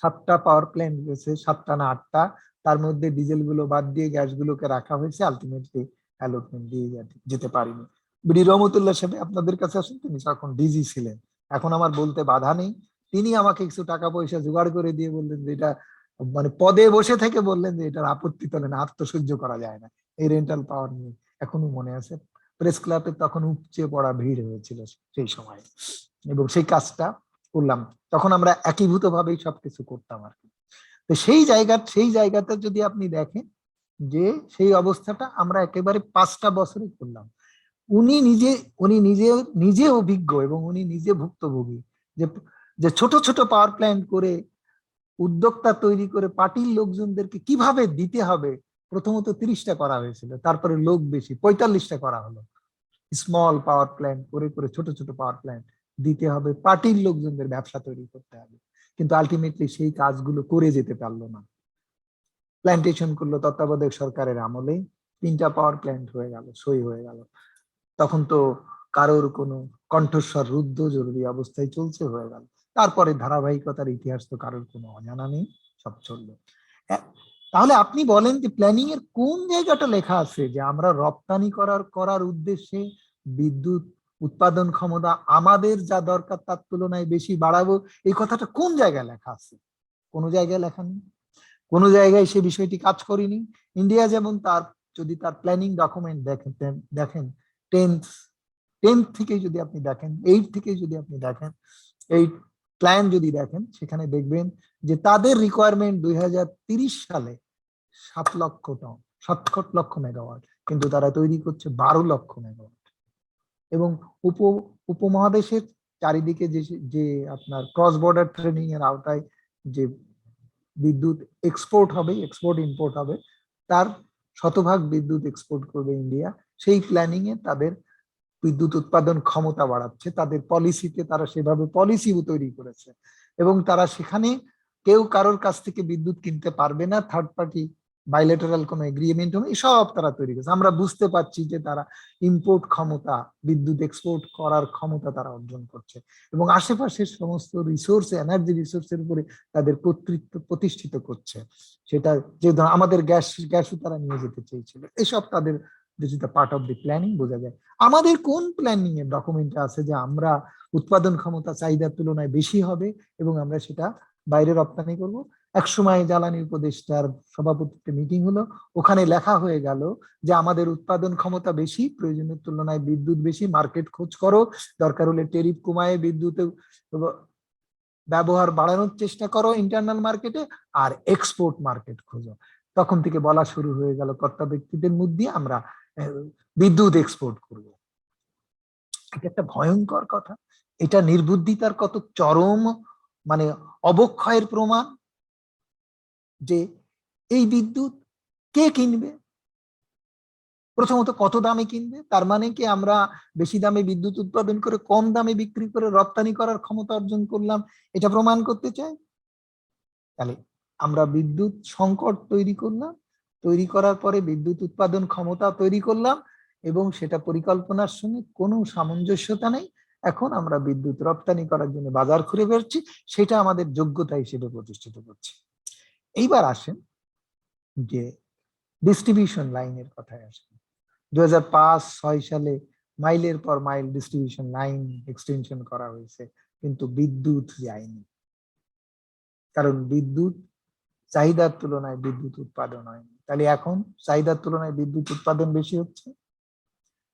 7টা পাওয়ার প্ল্যান্ট গেছে, 7টা না 8টা, তার মধ্যে ডিজেল গুলো বাদ দিয়ে গ্যাস গুলোকে রাখা হয়েছে, আলটিমেটলি অ্যালটমেন্ট দিয়ে যেতে পারিনি। বিডি রহমতুল্লাহ সাহেব আপনাদের কাছে আসেন, তিনি তখন ডিজি ছিলেন, এখন আমার বলতে বাধা নেই, তিনি আমাকে কিছু টাকা পয়সা জোগাড় করে দিয়ে বললেন যে এটা, মানে পদে বসে থেকে বললেন যে এটার আপত্তি তোলেন, আত্মসহ্য করা যায় না এই রেন্টাল পাওয়ার নিয়ে। এখনো মনে আছে, প্রেস ক্লাবে তখন উপচে পড়া ভিড় হয়েছিল সেই সময়, এবং সেই কাজটা করলাম। তখন আমরা একীভূত ভাবেই সবকিছু করতাম আর কি। তো সেই জায়গাতে যদি আপনি দেখেন যে সেই অবস্থাটা আমরা একেবারে 5টা বছরে করলাম। উনি নিজে অভিজ্ঞ এবং উনি নিজে ভুক্তভোগী, যে ছোট ছোট পাওয়ার প্ল্যান্ট করে উদ্যোক্তা তৈরি করে পার্টির লোকজনদেরকে কিভাবে দিতে হবে। প্রথমত 30টা করা হয়েছিল, তারপরে লোক বেশি 45টা করা হলো। স্মল পাওয়ার প্ল্যান্ট করে করে ছোট ছোট পাওয়ার প্ল্যান্ট দিতে হবে, পার্টির লোকজনদের ব্যবসা তৈরি করতে হবে, কিন্তু আলটিমেটলি সেই কাজগুলো করে যেতে পারলো না। প্ল্যান্টেশন করলো তত্ত্বাবধায়ক সরকারের আমলে, 3টা পাওয়ার প্ল্যান্ট হয়ে গেল, সই হয়ে গেল। তখন তো কারোর কোনো কণ্ঠস্বর রুদ্ধ, জরুরি অবস্থায় চলছে, হয়ে গেল। তারপরে ধারাবাহিকতার ইতিহাস তো কারোর কোনো অজানা নেই, সব চললো। তাহলে আপনি বলেন যে প্ল্যানিং এর কোন জায়গাটা লেখা আছে যে আমরা রপ্তানি করার উদ্দেশ্যে বিদ্যুৎ উৎপাদন ক্ষমতা আমাদের যা দরকার তার তুলনায় বেশি বাড়াবো, এই কথাটা কোন জায়গায় লেখা আছে? কোন জায়গায় লেখা নেই, কোন জায়গায় সে বিষয়টি কাজ করেনি। ইন্ডিয়া যেমন যদি তার প্ল্যানিং ডকুমেন্ট দেখেন 10th থেকে যদি আপনি দেখেন, 8 থেকে যদি আপনি দেখেন, এই প্ল্যান যদি দেখেন, সেখানে দেখবেন যে তাদের রিকোয়ারমেন্ট 2030 সালে 7 লক্ষ মেগাওয়াট, কিন্তু তারা তৈরি করছে 12 লক্ষ মেগাওয়াট। এবং উপমহাদেশের চারিদিকে যে আপনার ক্রস বর্ডার ট্রেনিং এর আওতায় যে বিদ্যুৎ এক্সপোর্ট হবে, এক্সপোর্ট ইম্পোর্ট হবে, তার শতভাগ বিদ্যুৎ এক্সপোর্ট করবে ইন্ডিয়া। সেই প্ল্যানিং এ তাদের বিদ্যুৎ উৎপাদন ক্ষমতা বাড়াচ্ছে, তাদের পলিসিতে তারা সেভাবে পলিসি তৈরি করেছে, এবং তারা সেখানে কেউ কারোর কাছ থেকে বিদ্যুৎ কিনতে পারবে না, থার্ড পার্টি বাইলেটারাল কোনো এগ্রিমেন্ট হবে, এসব তারা তৈরি করেছে। আমরা বুঝতে পারছি যে তারা ইম্পোর্ট ক্ষমতা, বিদ্যুৎ এক্সপোর্ট করার ক্ষমতা তারা অর্জন করছে, এবং আশেপাশের সমস্ত রিসোর্স, এনার্জি রিসোর্সের উপরে তাদের কর্তৃত্ব প্রতিষ্ঠিত করছে। সেটা যে আমাদের গ্যাসও তারা নিয়ে যেতে চেয়েছিল, এসব তাদের this is the part of the planning, বোঝা যায় আমাদের কোন প্ল্যানিং এর ডকুমেন্টে আছে যে আমরা উৎপাদন ক্ষমতা চাহিদার তুলনায় বেশি হবে এবং আমরা সেটা বাইরে রপ্তানি করব। একসময় জ্বালানি উপদেষ্টার সভাপতিত্বে মিটিং হলো, ওখানে লেখা হয়ে গেল যে আমাদের উৎপাদন ক্ষমতা বেশি, প্রয়োজনের তুলনায় বিদ্যুৎ বেশি, মার্কেট খোঁজ করো, দরকার হলে টেরিফ কমায় বিদ্যুৎ ব্যবহার বাড়ানোর চেষ্টা করো ইন্টারনাল মার্কেটে, আর এক্সপোর্ট মার্কেট খোঁজো। তখন থেকে বলা শুরু হয়ে গেল কর্তা ব্যক্তিদের মধ্যে আমরা বিদ্যুৎ এক্সপোর্ট করব। এটা একটা ভয়ঙ্কর কথা, এটা নির্বুদ্ধিতার কত চরম মানে অবক্ষয়ের প্রমাণ যে এই বিদ্যুৎ কে কিনবে, প্রথমত কত দামে কিনবে, তার মানে কি আমরা বেশি দামে বিদ্যুৎ উৎপাদন করে কম দামে বিক্রি করে রপ্তানি করার ক্ষমতা অর্জন করলাম, এটা প্রমাণ করতে চাই। তাহলে আমরা বিদ্যুৎ সংকট তৈরি করলাম, তৈরি করার পরে বিদ্যুৎ উৎপাদন ক্ষমতা তৈরি করলাম এবং সেটা পরিকল্পনার সঙ্গে কোনো সামঞ্জস্যতা নেই। এখন আমরা বিদ্যুৎ রপ্তানি করার জন্য বাজার খুঁড়ে বেরোচ্ছি, সেটা আমাদের যোগ্যতা হিসেবে প্রতিষ্ঠিত করছি। এইবার আসেন যে ডিস্ট্রিবিউশন লাইনের কথায় আসেন। 2005-06 সালে মাইলের পর মাইল ডিস্ট্রিবিউশন লাইন এক্সটেনশন করা হয়েছে, কিন্তু বিদ্যুৎ যায়নি, কারণ বিদ্যুৎ চাহিদার তুলনায় বিদ্যুৎ উৎপাদন হয়নি। তাহলে এখন চাহিদার তুলনায় বিদ্যুৎ উৎপাদন বেশি হচ্ছে,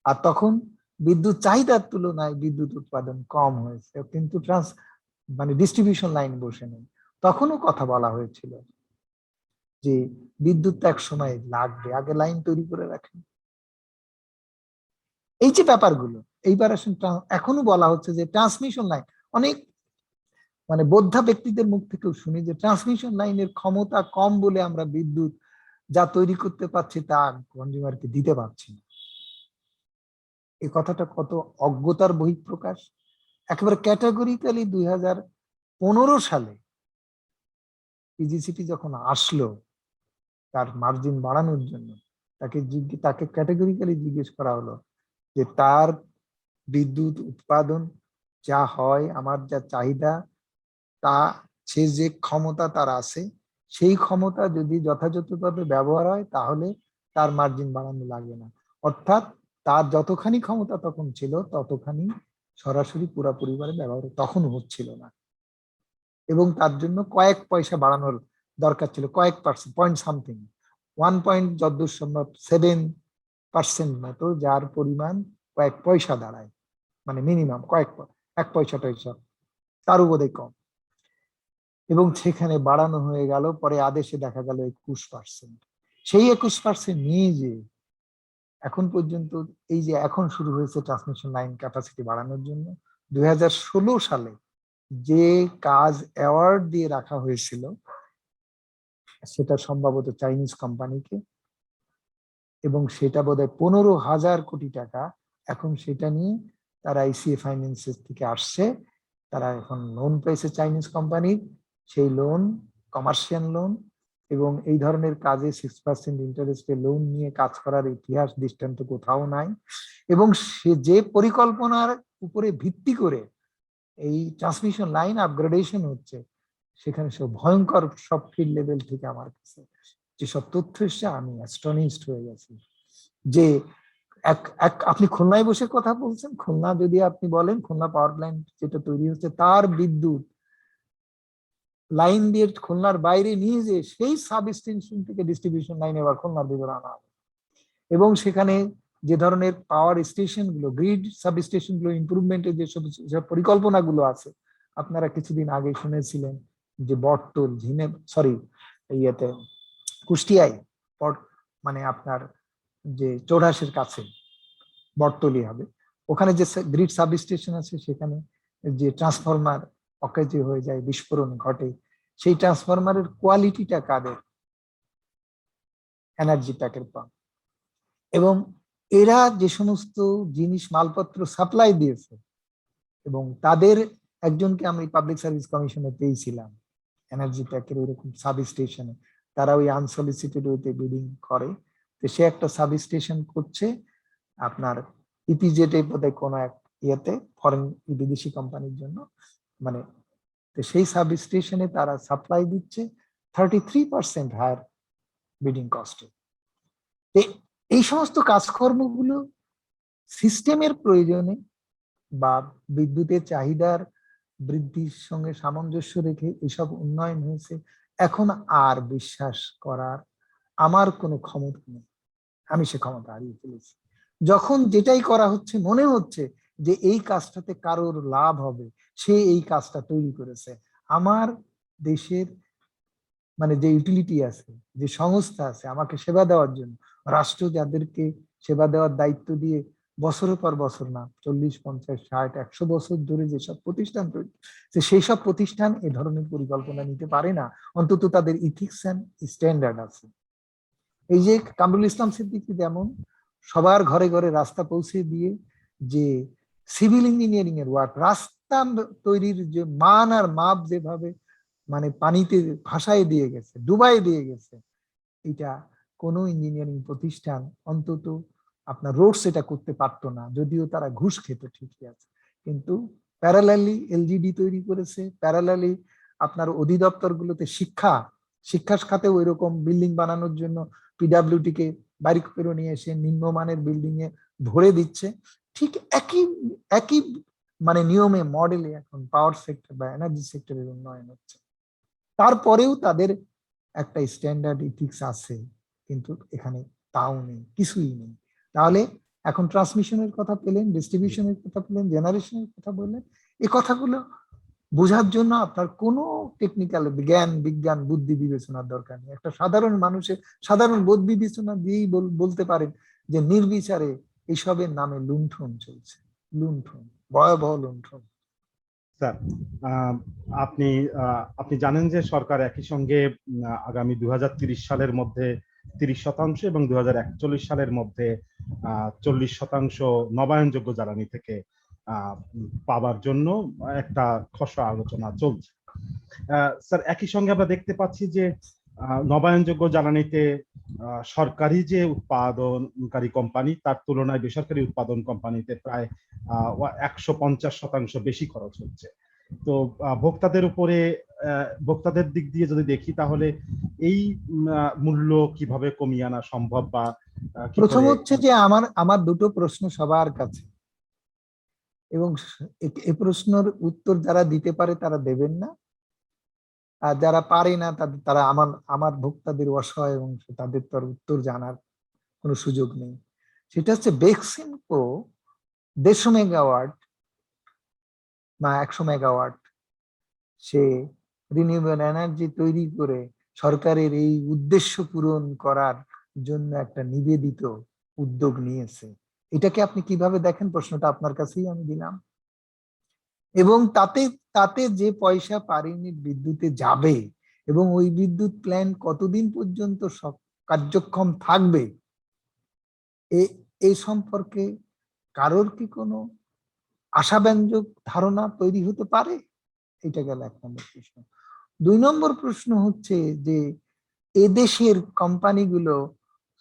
আর তখন বিদ্যুৎ চাহিদার তুলনায় বিদ্যুৎ উৎপাদন কম হয়েছে, কিন্তু মানে ডিস্ট্রিবিউশন লাইন বসে নেই। তখনও কথা বলা হয়েছিল যে বিদ্যুৎ এক সময় লাগবে, আগে লাইন তৈরি করে রাখেন। এই যে ব্যাপারগুলো, এইবার আসেন এখনো বলা হচ্ছে যে ট্রান্সমিশন লাইন, অনেক মানে বোদ্ধা ব্যক্তিদের মুখ থেকেও শুনি যে ট্রান্সমিশন লাইনের ক্ষমতা কম বলে আমরা বিদ্যুৎ যা তৈরি করতে পারছি তা কনজিউমারকে দিতে পারছি না। এই কথাটা কত অজ্ঞতার বহিঃপ্রকাশ। একেবারে ক্যাটাগরিক্যালি 2015 সালে পিজিসিটি যখন আসলো তার মার্জিন বাড়ানোর জন্য, তাকে ক্যাটাগরিক্যালি জিজ্ঞেস করা হলো যে তার বিদ্যুৎ উৎপাদন যা হয়, আমার যা চাহিদা, তা সে যে ক্ষমতা তার আছে, সেই ক্ষমতা যদি যথাযথভাবে ব্যবহার হয় তাহলে তার মার্জিন বাড়ানো লাগবে না। অর্থাৎ তার যতখানি ক্ষমতা তখন ছিল ততখানি সরাসরি পুরো পরিবারে ব্যবহার তখন হচ্ছিল না, এবং তার জন্য কয়েক পয়সা বাড়ানোর দরকার ছিল, কয়েক পার্সেন্ট, পয়েন্ট সামথিং, 1 যতদূর সম্ভব 7% মতো, যার পরিমাণ কয়েক পয়সা দাঁড়ায়, মানে মিনিমাম কয়েক 1 পয়সা টয়সা, তারও বোধহয় কম। এবং সেখানে বাড়ানো হয়ে গেল, পরে আদেশে দেখা গেল 21%। সেই 21% নিয়ে যে এখন পর্যন্ত এই যে এখন শুরু হয়েছে ট্রান্সমিশন লাইন ক্যাপাসিটি বাড়ানোর জন্য, 2016 সালে যে কাজ অ্যাওয়ার্ড দিয়ে রাখা হয়েছিল সেটা সম্ভবত চাইনিজ কোম্পানিকে, এবং সেটা বোধহয় 15,000 কোটি টাকা। এখন সেটা নিয়ে তারা আইসিএ ফাইন্যান্সের থেকে আসছে, তারা এখন লোন পেয়েছে চাইনিজ কোম্পানির, সেই লোন কমার্শিয়াল লোন, এবং এই ধরনের কাজে 6% ইন্টারেস্টে লোন নিয়ে কাজ করার ইতিহাস দৃষ্টান্ত কোথাও নাই। এবং সে যে পরিকল্পনার উপরে ভিত্তি করে এই ট্রান্সমিশন লাইন আপগ্রেডেশন হচ্ছে, সেখানে সব ভয়ঙ্কর সব ফিল্ড লেভেল থেকে আমার কাছে যেসব তথ্য এসছে আমি অ্যাস্টনিশড হয়ে গেছি। যে আপনি খুলনায় বসে কথা বলছেন, খুলনা যদি আপনি বলেন খুলনা পাওয়ার প্ল্যান্ট যেটা তৈরি হচ্ছে তার বিদ্যুৎ লাইন দিয়ে খুলনার বাইরে নিয়ে যে সেই সাব স্টেশন থেকে ডিস্ট্রিবিউশন লাইন এবার খুলনার ভিতরে আনা হবে, এবং সেখানে যে ধরনের পাওয়ার স্টেশন গুলো, গ্রিড সাব স্টেশন গুলো ইমপ্রুভমেন্টের যেসব পরিকল্পনাগুলো আছে, আপনারা কিছুদিন আগে শুনেছিলেন যে বটতল ইয়েতে কুষ্টিয়ায় মানে আপনার যে চৌরাশের কাছে বটতলি হবে, ওখানে যে গ্রিড সাব স্টেশন আছে সেখানে যে ট্রান্সফরমার অকেজে হয়ে যায়, বিস্ফোরণ ঘটে, সেই ট্রান্সফরমারের কোয়ালিটিটা কাদের? Energy প্যাকের pump. এবং এরা যে সমস্ত জিনিস মালপত্র সাপ্লাই দিয়েছে, এবং তাদের একজনকে আমি পাবলিক সার্ভিস কমিশনে পেয়েছিলাম এনার্জি প্যাকের ওইরকম সাব স্টেশনে, তারা ওই আনসলিসিটেড ওয়েতে বিডিং করে, তো সে একটা সাব স্টেশন করছে আপনার ইপিজেড বোধহয় কোনো এক ইয়েতে ফরেন বিদেশি কোম্পানির জন্য, মানে সেই সাব স্টেশনে তারা সাপ্লাই দিচ্ছে 33% হায়ার বিডিং কস্টে। এই সমস্ত কাজকর্মগুলো সিস্টেমের প্রয়োজনে বা বিদ্যুতের চাহিদার বৃদ্ধির সঙ্গে সামঞ্জস্য রেখে এসব উন্নয়ন হয়েছে। এখন আর বিশ্বাস করার আমার কোনো ক্ষমতা নেই, আমি সে ক্ষমতা হারিয়ে ফেলেছি। যখন যেটাই করা হচ্ছে মনে হচ্ছে যে এই কাজটাতে কারোর লাভ হবে, সে এই কাজটা তৈরি করেছে। আমার দেশের মানে যে ইউটিলিটি আছে, যে সংস্থা আছে আমাকে সেবা দেওয়ার জন্য, রাষ্ট্র যাদেরকে সেবা দেওয়ার দায়িত্ব দিয়ে বছরের পর বছর না 40, 50, 60, 100 বছর ধরে যেসব প্রতিষ্ঠান তৈরি, সেই সব প্রতিষ্ঠান এ ধরনের পরিকল্পনা নিতে পারে না। অন্তত তাদের ইথিক্স এন্ড স্ট্যান্ডার্ড আছে। এই যে কামরুল ইসলাম সিদ্দিকী যেমন সবার ঘরে ঘরে রাস্তা পৌঁছে দিয়ে যে সিভিল ইঞ্জিনিয়ারিং এর ওয়ার্ক, রাস্তা তৈরির যে মান আর মাপ যেভাবে মানে পানিতে ভাসায় দিয়ে গেছে, ডুবাই দিয়ে গেছে, এটা কোনো ইঞ্জিনিয়ারিং প্রতিষ্ঠান অন্তত আপনার রোড সেটা করতে পারতো না, যদিও তারা ঘুষ খেত ঠিকই আছে। কিন্তু প্যারালালি এলজিডি তৈরি করেছে, প্যারালালি আপনার অধিদপ্তরগুলোতে শিক্ষা খাতে ওই রকম বিল্ডিং বানানোর জন্য পিডাব্লিউডি কে বাড়ি করে নিয়ে এসে নিম্নমানের বিল্ডিং এ ভরে দিচ্ছে। ঠিক একই একই মানে নিয়মে মডেলে এখন পাওয়ার সেক্টর বা এনার্জি সেক্টরের উন্নয়ন হচ্ছে। তারপরেও তাদের একটা স্ট্যান্ডার্ড ইথিক্স আছে, কিন্তু এখানে তাও নেই, কিছুই নেই। তাহলে এখন ট্রান্সমিশনের কথা পেলেন, ডিস্ট্রিবিউশনের কথা পেলেন, জেনারেশনের কথা বললেন, এই কথাগুলো বোঝার জন্য আপনার কোনো টেকনিক্যাল বিজ্ঞান বুদ্ধি বিবেচনার দরকার নেই। একটা সাধারণ মানুষের সাধারণ বোধ বিবেচনা দিয়েই বলতে পারেন যে নির্বিচারে এইসবের নামে লুণ্ঠন চলছে, লুণ্ঠন, ভয়াবহ লুণ্ঠন। স্যার, আপনি আপনি জানেন যে সরকার একই সঙ্গে আগামী 2030 সালের মধ্যে 30% এবং 2041 সালের মধ্যে 40% নবায়নযোগ্য জ্বালানি থেকে পাওয়ার জন্য একটা খসড়া আলোচনা চলছে। স্যার, একই সঙ্গে আমরা দেখতে পাচ্ছি যে নবায়নযোগ্য জ্বালানিতে সরকারি যে উৎপাদনকারী কোম্পানি তার তুলনায় বেসরকারি উৎপাদন কোম্পানিতে প্রায় 150% বেশি খরচ হচ্ছে। তো ভোক্তাদের উপরে ভোক্তাদের দিক দিয়ে যদি দেখি তাহলে এই মূল্য কিভাবে কমিয়ে আনা সম্ভব? বা প্রথম হচ্ছে যে আমার দুটো প্রশ্ন সবার কাছে, এবং এই প্রশ্নের উত্তর যারা দিতে পারে তারা দেবেন না, আর যারা পারে না তারা আমার ভোক্তাদের অসহায় অংশ, তাদের তো আর উত্তর জানার কোনো সুযোগ নেই। সেটা হচ্ছে বেক্সিমকো 150 মেগাওয়াট বা 100 মেগাওয়াট সে রিনিউয়েবল এনার্জি তৈরি করে সরকারের এই উদ্দেশ্য পূরণ করার জন্য একটা নিবেদিত উদ্যোগ নিয়েছে। এটাকে আপনি কিভাবে দেখেন? প্রশ্নটা আপনার কাছেই আমি দিলাম। এবং তাতে তাতে যে পয়সা পার ইউনিট বিদ্যুতে যাবে এবং ওই বিদ্যুৎ প্ল্যান্ট কতদিন পর্যন্ত সব কার্যক্ষম থাকবে, এই সম্পর্কে কারোর কি কোনো আশাব্যঞ্জক ধারণা তৈরি হতে পারে? এটা গেল 1 নম্বর প্রশ্ন। 2 নম্বর প্রশ্ন হচ্ছে যে এদেশের কোম্পানিগুলো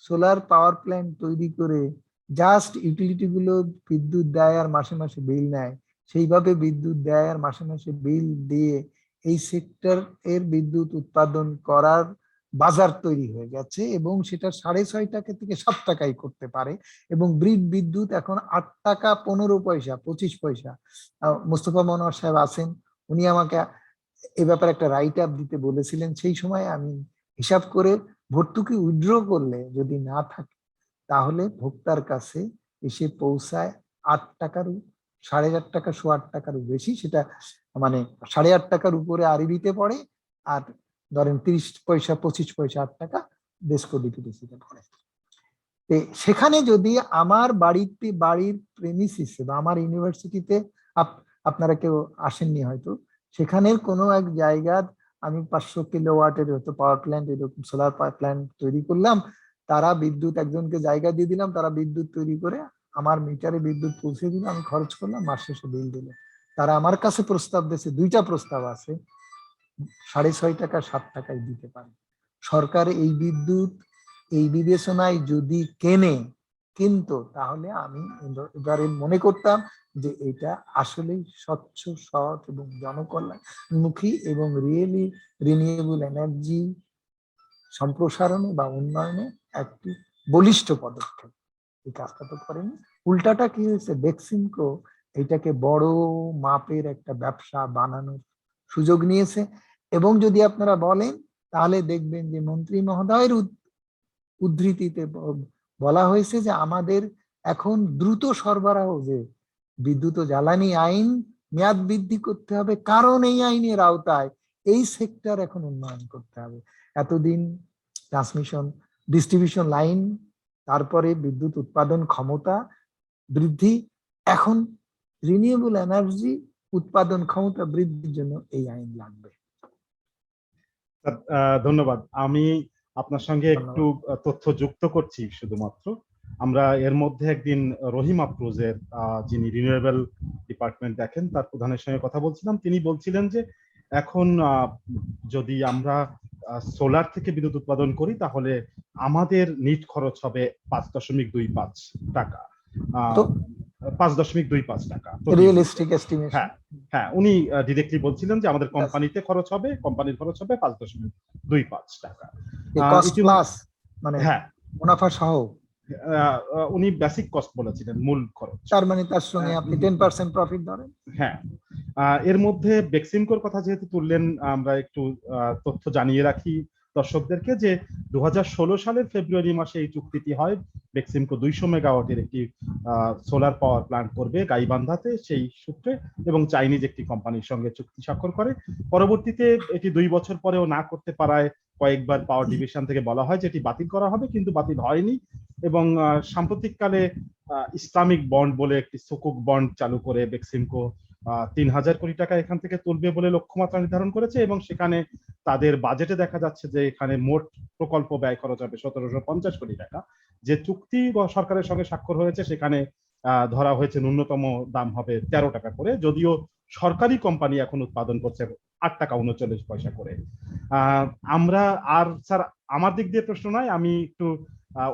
সোলার পাওয়ার প্ল্যান্ট তৈরি করে জাস্ট ইউটিলিটি গুলো বিদ্যুৎ দেয় আর মাসে মাসে বিল নেয়, সেইভাবে বিদ্যুৎ দেয় আর মাসে মাসে বিল দিয়ে এই সেক্টর এর বিদ্যুৎ উৎপাদন করার বাজার তৈরি হয়ে গেছে এবং সেটা 6.5 টাকা থেকে 7 টাকায় করতে পারে। এবং গ্রিড বিদ্যুৎ এখন 8 টাকা 15 পয়সা 25 পয়সা। মোস্তফা মনোয়ার সাহেব আছেন, উনি আমাকে এ ব্যাপারে একটা রাইট আপ দিতে বলেছিলেন। সেই সময় আমি হিসাব করে ভর্তুকি উইথড্র করলে যদি না থাকে তাহলে ভোক্তার কাছে এসে পৌঁছায় 8 টাকারও 8.5 টাকা 8.5 টাকারও বেশি। সেটা মানে 8.5 টাকার উপরে আরবিতে পড়ে, আর ধরেন 30 পয়সা 25 পয়সা 8 টাকা ডেসকো ডিপিডিসিতে পড়ে। সেখানে যদি আমার বাড়ির প্রেমিসিসে বা আমার ইউনিভার্সিটিতে আপনারা কেউ আসেননি হয়তো, সেখানের কোনো এক জায়গা আমি 500 কিলোওয়াটের হয়তো পাওয়ার প্ল্যান্ট, এরকম সোলার পাওয়ার প্ল্যান্ট তৈরি করলাম, তারা বিদ্যুৎ একজনকে জায়গা দিয়ে দিলাম, তারা বিদ্যুৎ তৈরি করে আমার মিটারে বিদ্যুৎ পৌঁছে দিল, আমি খরচ করলাম, মাস শেষে বিল দিল। তারা আমার কাছে প্রস্তাব দিয়েছে, 2টা প্রস্তাব আছে, 6.5 টাকা 7 টাকায় দিতে পারে। সরকার এই বিদ্যুৎ এই বিবেচনায় যদি কেনে কিন্তু তাহলে আমি এবারে মনে করতাম যে এটা আসলেই স্বচ্ছ, সৎ এবং জনকল্যাণমুখী এবং রিয়েলি রিনিউয়েবল এনার্জি সম্প্রসারণে বা উন্নয়নে একটি বলিষ্ঠ পদক্ষেপ, এই কাজটা তো করেনি। উল্টাটা কি হয়েছে, বেক্সিমকো এটাকে বড় মাপের একটা ব্যবসা বানানোর সুযোগ নিয়েছে। এবং যদি আপনারা বলেন তাহলে দেখবেন যে মন্ত্রী মহোদয়ের উদ্ধৃতিতে বলা হয়েছে যে আমাদের এখন দ্রুত সরবরাহ, যে বিদ্যুৎ ও জ্বালানি আইন মেয়াদ বৃদ্ধি করতে হবে, কারণ এই আইনের আওতায় এই সেক্টর এখন উন্নয়ন করতে হবে। এতদিন ট্রান্সমিশন ডিস্ট্রিবিউশন লাইন, তারপরে বিদ্যুৎ উৎপাদন ক্ষমতা বৃদ্ধি, এখন রিনিউয়েবল এনার্জি উৎপাদন ক্ষমতা বৃদ্ধির জন্য এই আইন লাগবে। ধন্যবাদ। আমি আপনার সঙ্গে একটু তথ্য যুক্ত করছি শুধুমাত্র। আমরা এর মধ্যে একদিন রহিম আফরোজের, যিনি রিনিউয়েবল ডিপার্টমেন্ট দেখেন, তার প্রধানের সঙ্গে কথা বলছিলাম। তিনি বলছিলেন যে এখন যদি আমরা সোলার থেকে বিদ্যুৎ উৎপাদন করি তাহলে আমাদের নিট খরচ হবে 5.25 টাকা, 5.25 টাকা রিয়েলিস্টিক এস্টিমেশন। হ্যাঁ হ্যাঁ, উনি ডিরেক্টলি বলছিলেন যে আমাদের কোম্পানির খরচ হবে 5.25 টাকা। কস্ট প্লাস মানে হ্যাঁ, মুনাফা সহ উনি বেসিক কস্ট বলেছিলেন, মূল খরচ। তার মানে তার সঙ্গে আপনি 10% প্রফিট ধরেন। হ্যাঁ, এর মধ্যে বেক্সিমকোর কথা যেহেতু তুললেন, আমরা একটু তথ্য জানিয়ে রাখি দর্শকদেরকে যে 2016 সালের ফেব্রুয়ারি মাসে এই চুক্তিটি হয়। বেক্সিমকো 200 মেগাওয়াটের একটি সোলার পাওয়ার প্ল্যান্ট করবে গাইবান্ধাতে, সেই সূত্রে, এবং চাইনিজ একটি কোম্পানির সঙ্গে চুক্তি স্বাক্ষর করে। পরবর্তীতে এটি 2 বছর পরেও না করতে পারায় কয়েকবার পাওয়ার ডিভিশন থেকে বলা হয় যে এটি বাতিল করা হবে, কিন্তু বাতিল হয়নি। এবং সাম্প্রতিককালে ইসলামিক বন্ড বলে একটি সুকুক বন্ড চালু করে বেক্সিমকো 3,000 কোটি টাকা এখান থেকে তুলবে বলে লক্ষ্যমাত্রা নির্ধারণ করেছে। এবং সেখানে তাদের বাজেটে দেখা যাচ্ছে যে এখানে মোট প্রকল্প ব্যয় খরচ হবে 1,750 কোটি টাকা। যে চুক্তি সরকারের সঙ্গে স্বাক্ষর হয়েছে সেখানে ধরা হয়েছে ন্যূনতম দাম হবে 13 টাকা করে, যদিও সরকারি কোম্পানি এখন উৎপাদন করছে 8 টাকা 39 পয়সা করে। আমরা আর স্যার, আমার দিক দিয়ে প্রশ্ন নয়, আমি একটু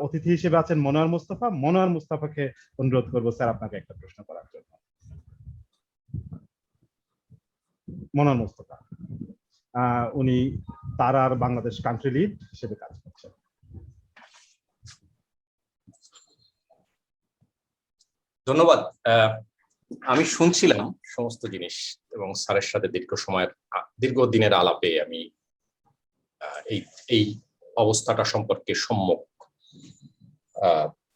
অতিথি হিসেবে আছেন মনোয়ার মুস্তাফা। মনোয়ার মুস্তাফাকে অনুরোধ করবো স্যার আপনাকে একটা প্রশ্ন করার জন্য। মনোয়ার মুস্তাফা, উনি তারার বাংলাদেশ কান্ট্রি লিড হিসেবে কাজ করছেন। ধন্যবাদ। আমি শুনছিলাম সমস্ত জিনিস এবং স্যারের সাথে দীর্ঘদিনের আলাপে আমি এই অবস্থাটা সম্পর্কে সম্যক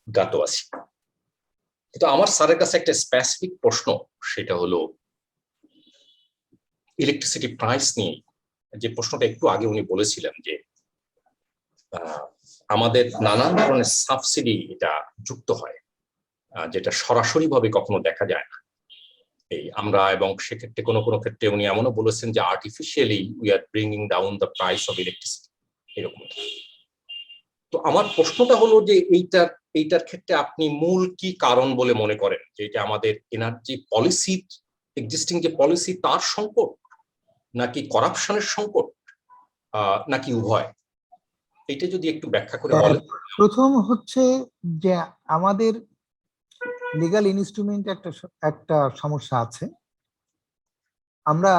জ্ঞাত আছি। কিন্তু আমার স্যারের কাছে একটা স্পেসিফিক প্রশ্ন, সেটা হলো ইলেকট্রিসিটি প্রাইস নিয়ে যে প্রশ্নটা একটু আগে উনি বলেছিলেন যে আমাদের নানান ধরনের সাবসিডি এটা যুক্ত হয়, যেটা সরাসরি ভাবে কখনো দেখা যায় না এই আমরা, এবং সেক্ষেত্রে কোনো কোনো ক্ষেত্রে উনি এমনও বলেছেন যে artificially we are bringing down the price of electricity, এরকম। তো আমার প্রশ্নটা হলো যে এইটার ক্ষেত্রে আপনি মূল কি কারণ বলে মনে করেন, যে এটা আমাদের এনার্জি পলিসি, এক্সিস্টিং যে পলিসি তার সংকট, নাকি করাপশনের সংকট, নাকি উভয়? এটা যদি একটু ব্যাখ্যা করে বলেন। প্রথম হচ্ছে যে আমাদের লিগ্যাল ইনস্ট্রুমেন্ট একটা সমস্যা আছে। আমরা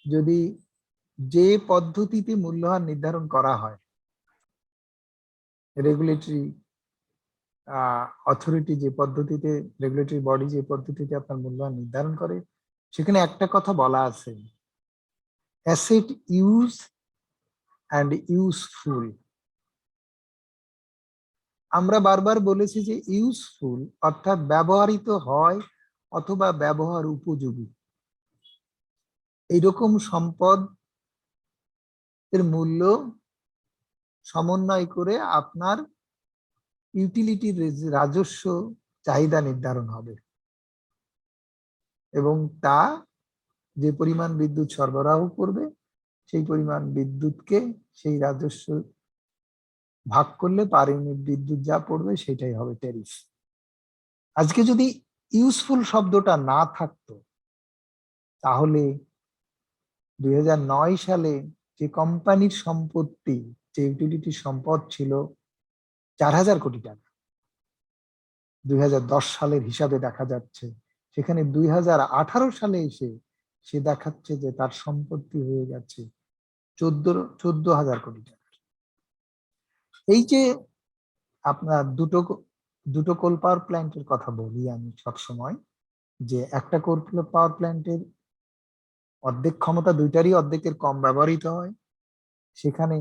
যদি যে পদ্ধতিতে মূল্যহার নির্ধারণ করা হয়, রেগুলেটরি অথরিটি যে পদ্ধতিতে, রেগুলেটরি বডি যে পদ্ধতিতে আপনার মূল্যহার নির্ধারণ করে, সেখানে একটা কথা বলা আছে, অ্যাসেট ইউজ অ্যান্ড ইউজফুল। আমরা বারবার বলেছি যে ইউজফুল অর্থাৎ ব্যবহৃত হয় অথবা ব্যবহার উপযোগী, এইরকম সম্পদ এর মূল্য সমন্বয় করে আপনার ইউটিলিটির রাজস্ব চাহিদা নির্ধারণ হবে, এবং তা যে পরিমাণ বিদ্যুৎ সরবরাহ করবে সেই পরিমাণ বিদ্যুৎকে সেই রাজস্ব ভাগ করলে পার ইউনিট বিদ্যুৎ যা পড়বে সেটাই হবে ট্যারিফ। আজকে যদি ইউজফুল শব্দটা না থাকতো, তাহলে 2009 সালে যে কোম্পানির সম্পত্তি, যে ইউটিলিটি সম্পদ ছিল 4,000 কোটি টাকা, 2010 সালের হিসাবে দেখা যাচ্ছে সেখানে 2018 সালে এসে সে দেখাচ্ছে যে তার সম্পত্তি হয়ে গেছে 14,000 কোটি টাকা। এই যে আপনার দুটো কোল পাওয়ার প্ল্যান্টের কথা বলি আমি সবসময়, যে একটা কোল পাওয়ার প্ল্যান্টের অর্ধেক ক্ষমতা দুইটারই অর্ধেকের কম ব্যবহৃত হয়, সেখানে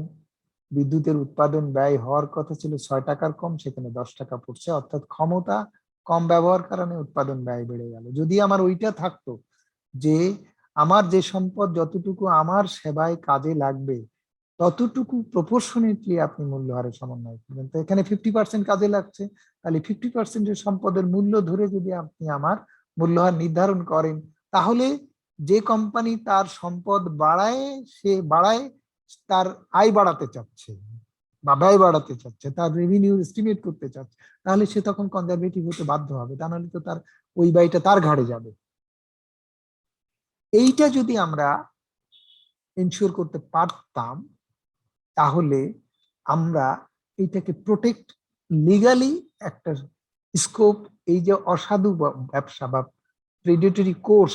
বিদ্যুতের উৎপাদন ব্যয় হওয়ার কথা ছিল 6 টাকার কম, সেখানে 10 টাকা পড়ছে, অর্থাৎ ক্ষমতা কম ব্যবহার কারণে উৎপাদন ব্যয় বেড়ে গেল। যদি আমার ওইটা থাকতো যে আমার যে সম্পদ যতটুকু আমার সেবায় কাজে লাগবে ততটুকু প্রপোর্শনেটলি আপনি মূল্য হারে সমন্বয় করবেন। তো এখানে 50% কাজে লাগছে, তাহলে 50% সম্পদের মূল্য ধরে যদি আপনি আমার মূল্যহার নির্ধারণ করেন, তাহলে যে কোম্পানি তার সম্পদ বাড়ায়, সে বাড়ায় তার আয় বাড়াতে চাচ্ছে বা ব্যয় বাড়াতে চাচ্ছে, তার রেভিনিউ এস্টিমেট করতে চাচ্ছে, তাহলে সে তখন কনজারভেটিভ হতে বাধ্য হবে, তা নাহলে তো তার ওই ব্যয়টা তার ঘাড়ে যাবে। এইটা যদি আমরা এনশিওর করতে পারতাম, তাহলে আমরা এটাকে প্রোটেক্ট লিগালি একটা স্কোপ, এই যে অসাধু ব্যবসা বা প্রেডেটরি কোর্স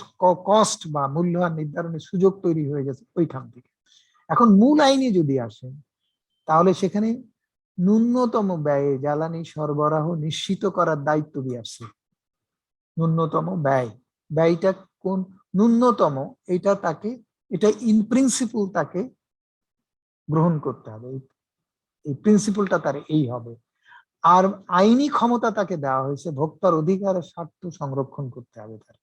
কস্ট বা মূল্যহার নির্ধারণের সুযোগ তৈরি হয়ে গেছে ওইখান থেকে। এখন মূল আইনে যদি আসেন, তাহলে সেখানে ন্যূনতম ব্যয়ে জ্বালানি সরবরাহ নিশ্চিত করার দায়িত্ব দিয়েছে। ন্যূনতম ব্যয়টা কোন ন্যূনতম, এটা ইন প্রিন্সিপল তাকে গ্রহণ করতে হবে, এই প্রিন্সিপলটা তার এই হবে। আর আইনি ক্ষমতা তাকে দেওয়া হয়েছে ভোক্তার অধিকারের স্বার্থ সংরক্ষণ করতে হবে তার,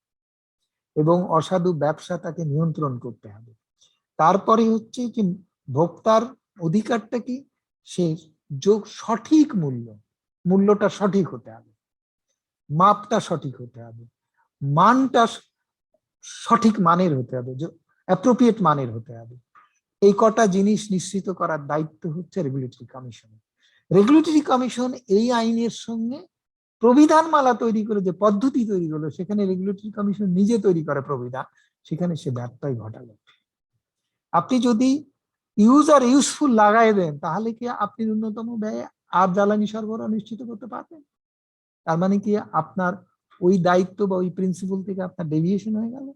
এবং অসাধু ব্যবসা তাকে নিয়ন্ত্রণ করতে হবে। তারপরে হচ্ছে কি, ভোক্তার অধিকারটা কি, সে সঠিক মূল্যটা সঠিক হতে হবে, মাপটা সঠিক হতে হবে, মানটা সঠিক মানের হতে হবে, অ্যাপ্রোপ্রিয়েট মানের হতে হবে। এই কটা জিনিস নিশ্চিত করার দায়িত্ব হচ্ছে রেগুলেটরি কমিশন। রেগুলেটরি কমিশন এই আইনের সঙ্গে প্রবিধানমালা তৈরি করে যে পদ্ধতি তৈরি করলো, সেখানে রেগুলেটরি কমিশন নিজে তৈরি করে প্রবিধান, সেখানে সে ব্যর্থই ঘটালো। আপনি যদি ইউজ আর ইউজফুল লাগাই দেন, তাহলে কি আপনি ন্যূনতম ব্যয়ে আর জ্বালানি সরবরাহ নিশ্চিত করতে পারবেন? তার মানে কি আপনার ওই দায়িত্ব বা ওই প্রিন্সিপাল থেকে আপনার ডেভিয়েশন হয়ে গেল?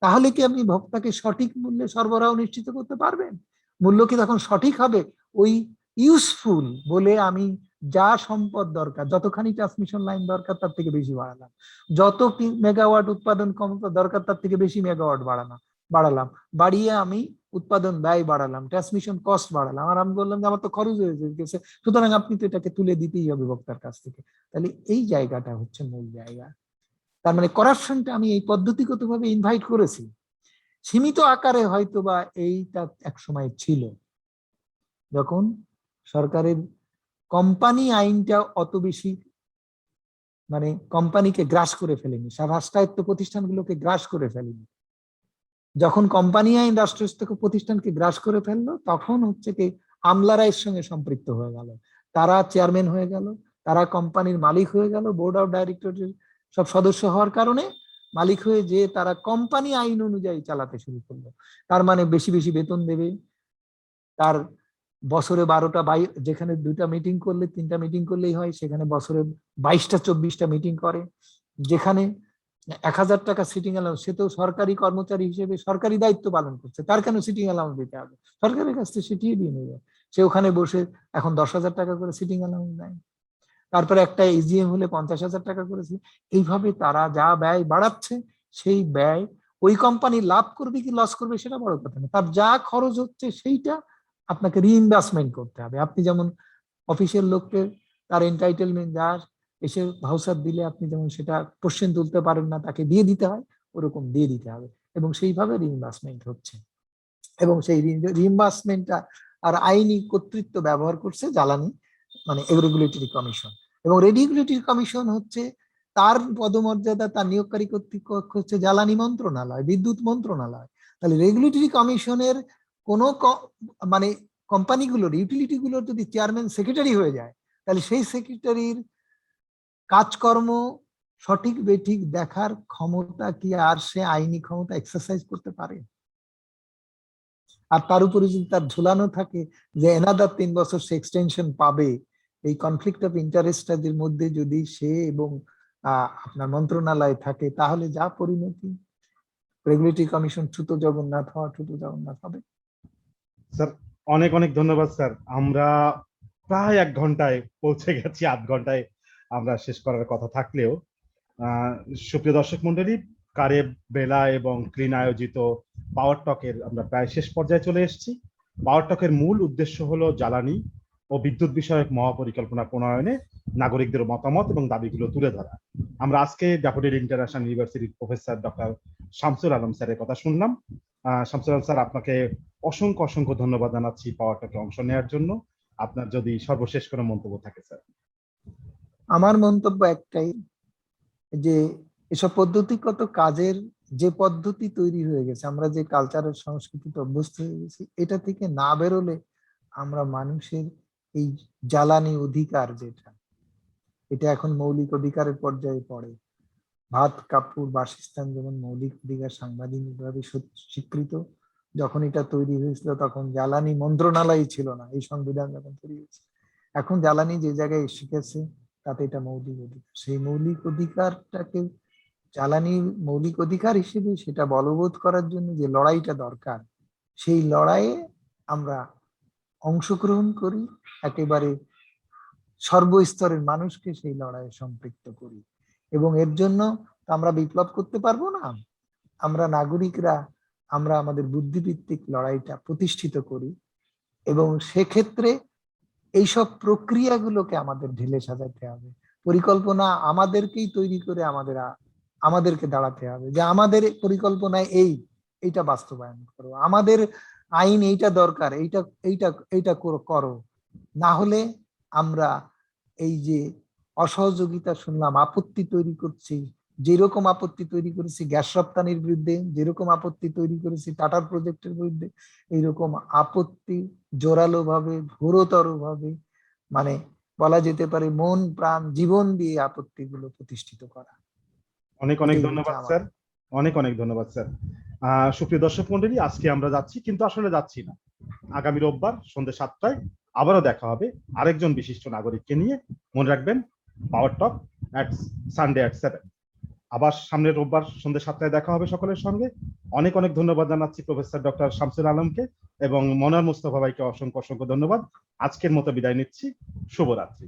তাহলে কি আপনি ভোক্তাকে সঠিক মূল্যে সরবরাহ নিশ্চিত করতে পারবেন? মূল্য কি তখন সঠিক হবে? ওই ইউজফুল বলে আমি যা সম্পদ দরকার, যতখানি ট্রান্সমিশন লাইন দরকার তার থেকে বেশি বাড়ালাম, যত মেগাওয়াট উৎপাদন ক্ষমতা দরকার তার থেকে বেশি মেগাওয়াট বাড়ালাম, বাড়িয়ে আমি উৎপাদন ব্যয় বাড়ালাম, ট্রান্সমিশন কস্ট বাড়ালাম, আর আমি বললাম যে আমার তো খরচ হয়ে গেছে, সুতরাং আপনি তো এটাকে তুলে দিতেই হবে ভোক্তার কাছ থেকে। তাহলে এই জায়গাটা হচ্ছে মূল জায়গা। তার মানে করাপশনটা আমি এই পদ্ধতিগতভাবে ইনভাইট করেছি, সীমিত আকারে হয়তো বা এইটা এক সময় ছিল, যখন সরকারের কোম্পানি আইনটা অত বেশি মানে কোম্পানিকে গ্রাস করে ফেলেনি, রাষ্ট্রায়ত্ত প্রতিষ্ঠানগুলোকে গ্রাস করে ফেলেনি। যখন কোম্পানি আইন রাষ্ট্রায়ত্ত প্রতিষ্ঠানকে গ্রাস করে ফেললো, তখন হচ্ছে কি আমলারা এর সঙ্গে সম্পৃক্ত হয়ে গেল, তারা চেয়ারম্যান হয়ে গেল, তারা কোম্পানির মালিক হয়ে গেল, বোর্ড অফ ডাইরেক্টরের সব সদস্য হওয়ার কারণে মালিক হয়ে যে তারা কোম্পানি আইন অনুযায়ী চালাতে শুরু করলো। তার মানে বেশি বেশি বেতন দেবে, তার বছরে 12টা যেখানে 2টা মিটিং করলে 3টা মিটিং করলেই হয়, সেখানে বছরে 22টা 24টা মিটিং করে, যেখানে 1000 টাকা সিটিং অ্যালাউন্স, সে তো সরকারি কর্মচারী হিসেবে সরকারি দায়িত্ব পালন করছে, তার কেন সিটিং অ্যালাউন্স দিতে হবে? সরকারের কাছ থেকে সিটিয়ে দিয়ে নেবে, সে ওখানে বসে এখন 10,000 টাকা করে সিটিং অ্যালাউন্স দেয়। তারপরে একটা এজিএম হলে 50,000 টাকা করেছে। এইভাবে তারা যা ব্যয় বাড়াচ্ছে, সেই ব্যয় ওই কোম্পানি লাভ করবে কি লস করবে সেটা বড় কথা না, তার যা খরচ হচ্ছে সেইটা আপনাকে রিইনভেস্টমেন্ট করতে হবে। আপনি যেমন অফিসের লোককে তার এন্টাইটেলমেন্ট যা এসে ভাউচার দিলে আপনি যেমন সেটা কোশ্চেন তুলতে পারেন না, তাকে দিয়ে দিতে হয়, ওরকম দিয়ে দিতে হবে, এবং সেইভাবে রিইনভেস্টমেন্ট হচ্ছে। এবং সেই রিইনভেস্টমেন্টটা আর আইনি কর্তৃত্ব ব্যবহার করছে জ্বালানি মানে রেগুলেটরি কমিশন। এবং রেগুলেটরি কমিশন হচ্ছে তার পদমর্যাদা, তার নিয়োগকারী কর্তৃপক্ষ হচ্ছে জ্বালানি মন্ত্রণালয়, বিদ্যুৎ মন্ত্রণালয়। তাহলে রেগুলেটরি কমিশনের কোন মানে কোম্পানিগুলোর, ইউটিলিটিগুলোর যদি চেয়ারম্যান সেক্রেটারি হয়ে যায়, তাহলে সেই সেক্রেটারির কাজকর্ম সঠিক বেঠিক দেখার ক্ষমতা কি আর সে আইনি ক্ষমতা এক্সারসাইজ করতে পারে? আর তার উপরে যদি তার ঝুলানো থাকে যে এনাদার 3 বছর সে এক্সটেনশন পাবে, এই কনফ্লিক্ট অফ ইন্টারেস্টের মধ্যে যদি সে এবং আপনার মন্ত্রণালয় থাকে, তাহলে যা পরিণতি, রেগুলেটরি কমিশন ছোট জগন্নাথ হবে। স্যার অনেক অনেক ধন্যবাদ স্যার। আমরা প্রায় 1 ঘন্টায় পৌঁছে গেছি, 8 ঘন্টায় আমরা শেষ করার কথা থাকলেও সুপ্রিয় দর্শক মন্ডলী, কারেব, বেলা এবং ক্লিন আয়োজিত পাওয়ার টকের আমরা প্রায় শেষ পর্যায়ে চলে এসেছি। পাওয়ার টকের মূল উদ্দেশ্য হলো জ্বালানি ও বিদ্যুৎ বিষয়ক মহাপরিকল্পনা প্রণয়নে নাগরিকদের মতামত এবং দাবিগুলো তুলে ধরা। আমরা আজকে ড্যাফোডিল ইন্টারন্যাশনাল ইউনিভার্সিটির প্রফেসর ডক্টর শামসুল আলম স্যারের কথা শুনলাম। শামসুল আলম স্যার, আপনাকে অসংখ্য অসংখ্য ধন্যবাদ জানাচ্ছি পাওয়ার টকে অংশ নেওয়ার জন্য। আপনার যদি সর্বশেষ কোনো মন্তব্য থাকে স্যার। আমার মন্তব্য একটাই, যে এসব পদ্ধতিগত কাজের যে পদ্ধতি তৈরি হয়ে গেছে, আমরা যে কালচারের সংস্কৃতিতে অভ্যস্ত হয়ে গেছি, এটা থেকে না বেরোলে আমরা মানুষের এই জ্বালানি অধিকার, যেটা এটা এখন মৌলিক অধিকারের পর্যায়ে পড়ে। ভাত, কাপড়, বাসস্থান যেমন মৌলিক অধিকার সাংবিধানিকভাবে স্বীকৃত, যখন এটা তৈরি হয়েছিল তখন জ্বালানি মন্ত্রণালয় ছিল না, এই সংবিধান যখন তৈরি হয়েছে। এখন জ্বালানি যে জায়গায় এসে গেছে তাতে এটা মৌলিক অধিকার। সেই মৌলিক অধিকারটাকে জ্বালানি মৌলিক অধিকার হিসেবে সেটা বলবৎ করার জন্য যে লড়াইটা দরকার, সেই লড়াইয়ে আমরা অংশগ্রহণ করি, একেবারে সর্বস্তরের মানুষকে সেই লড়াইয়ে সম্পৃক্ত করি। এবং এর জন্য আমরা বিপ্লব করতে পারবো না, আমরা নাগরিকরা আমরা আমাদের বুদ্ধিভিত্তিক লড়াইটা প্রতিষ্ঠিত করি। এবং সেক্ষেত্রে এইসব প্রক্রিয়াগুলোকে আমাদের ঢেলে সাজাতে হবে। পরিকল্পনা আমাদেরকেই তৈরি করে আমাদেরকে দাঁড়াতে হবে যে আমাদের পরিকল্পনায় এইটা বাস্তবায়ন করো, আমাদের আইন এইটা দরকার, এইটা করো। না হলে আমরা এই যে অসহযোগিতা শুনলাম, আপত্তি তৈরি করছি, যেরকম আপত্তি তৈরি করেছি গ্যাস রপ্তানির বিরুদ্ধে, যেরকম আপত্তি তৈরি করেছি টাটার প্রজেক্টের বিরুদ্ধে, এইরকম আপত্তি জোরালো ভাবে, ঘোরতর ভাবে, মানে বলা যেতে পারে মন প্রাণ জীবন দিয়ে আপত্তিগুলো প্রতিষ্ঠিত করা। অনেক অনেক ধন্যবাদ স্যার, অনেক অনেক ধন্যবাদ স্যার। সুপ্রিয় দর্শক মন্ডলী, আজকে আমরা যাচ্ছি, কিন্তু আসলে যাচ্ছি না। আগামী রোববার সন্ধ্যে 7টায় আবারও দেখা হবে আরেকজন বিশিষ্ট নাগরিককে নিয়ে। মনে রাখবেন, পাওয়ার টক সানডে at 7। আবার সামনের রোববার সন্ধ্যে 7টায় দেখা হবে সকলের সঙ্গে। অনেক অনেক ধন্যবাদ জানাচ্ছি প্রফেসর ডক্টর শামসুল আলমকে এবং মনোয়ার মুস্তফা ভাইকে অসংখ্য অসংখ্য ধন্যবাদ। আজকের মতো বিদায় নিচ্ছি, শুভরাত্রি।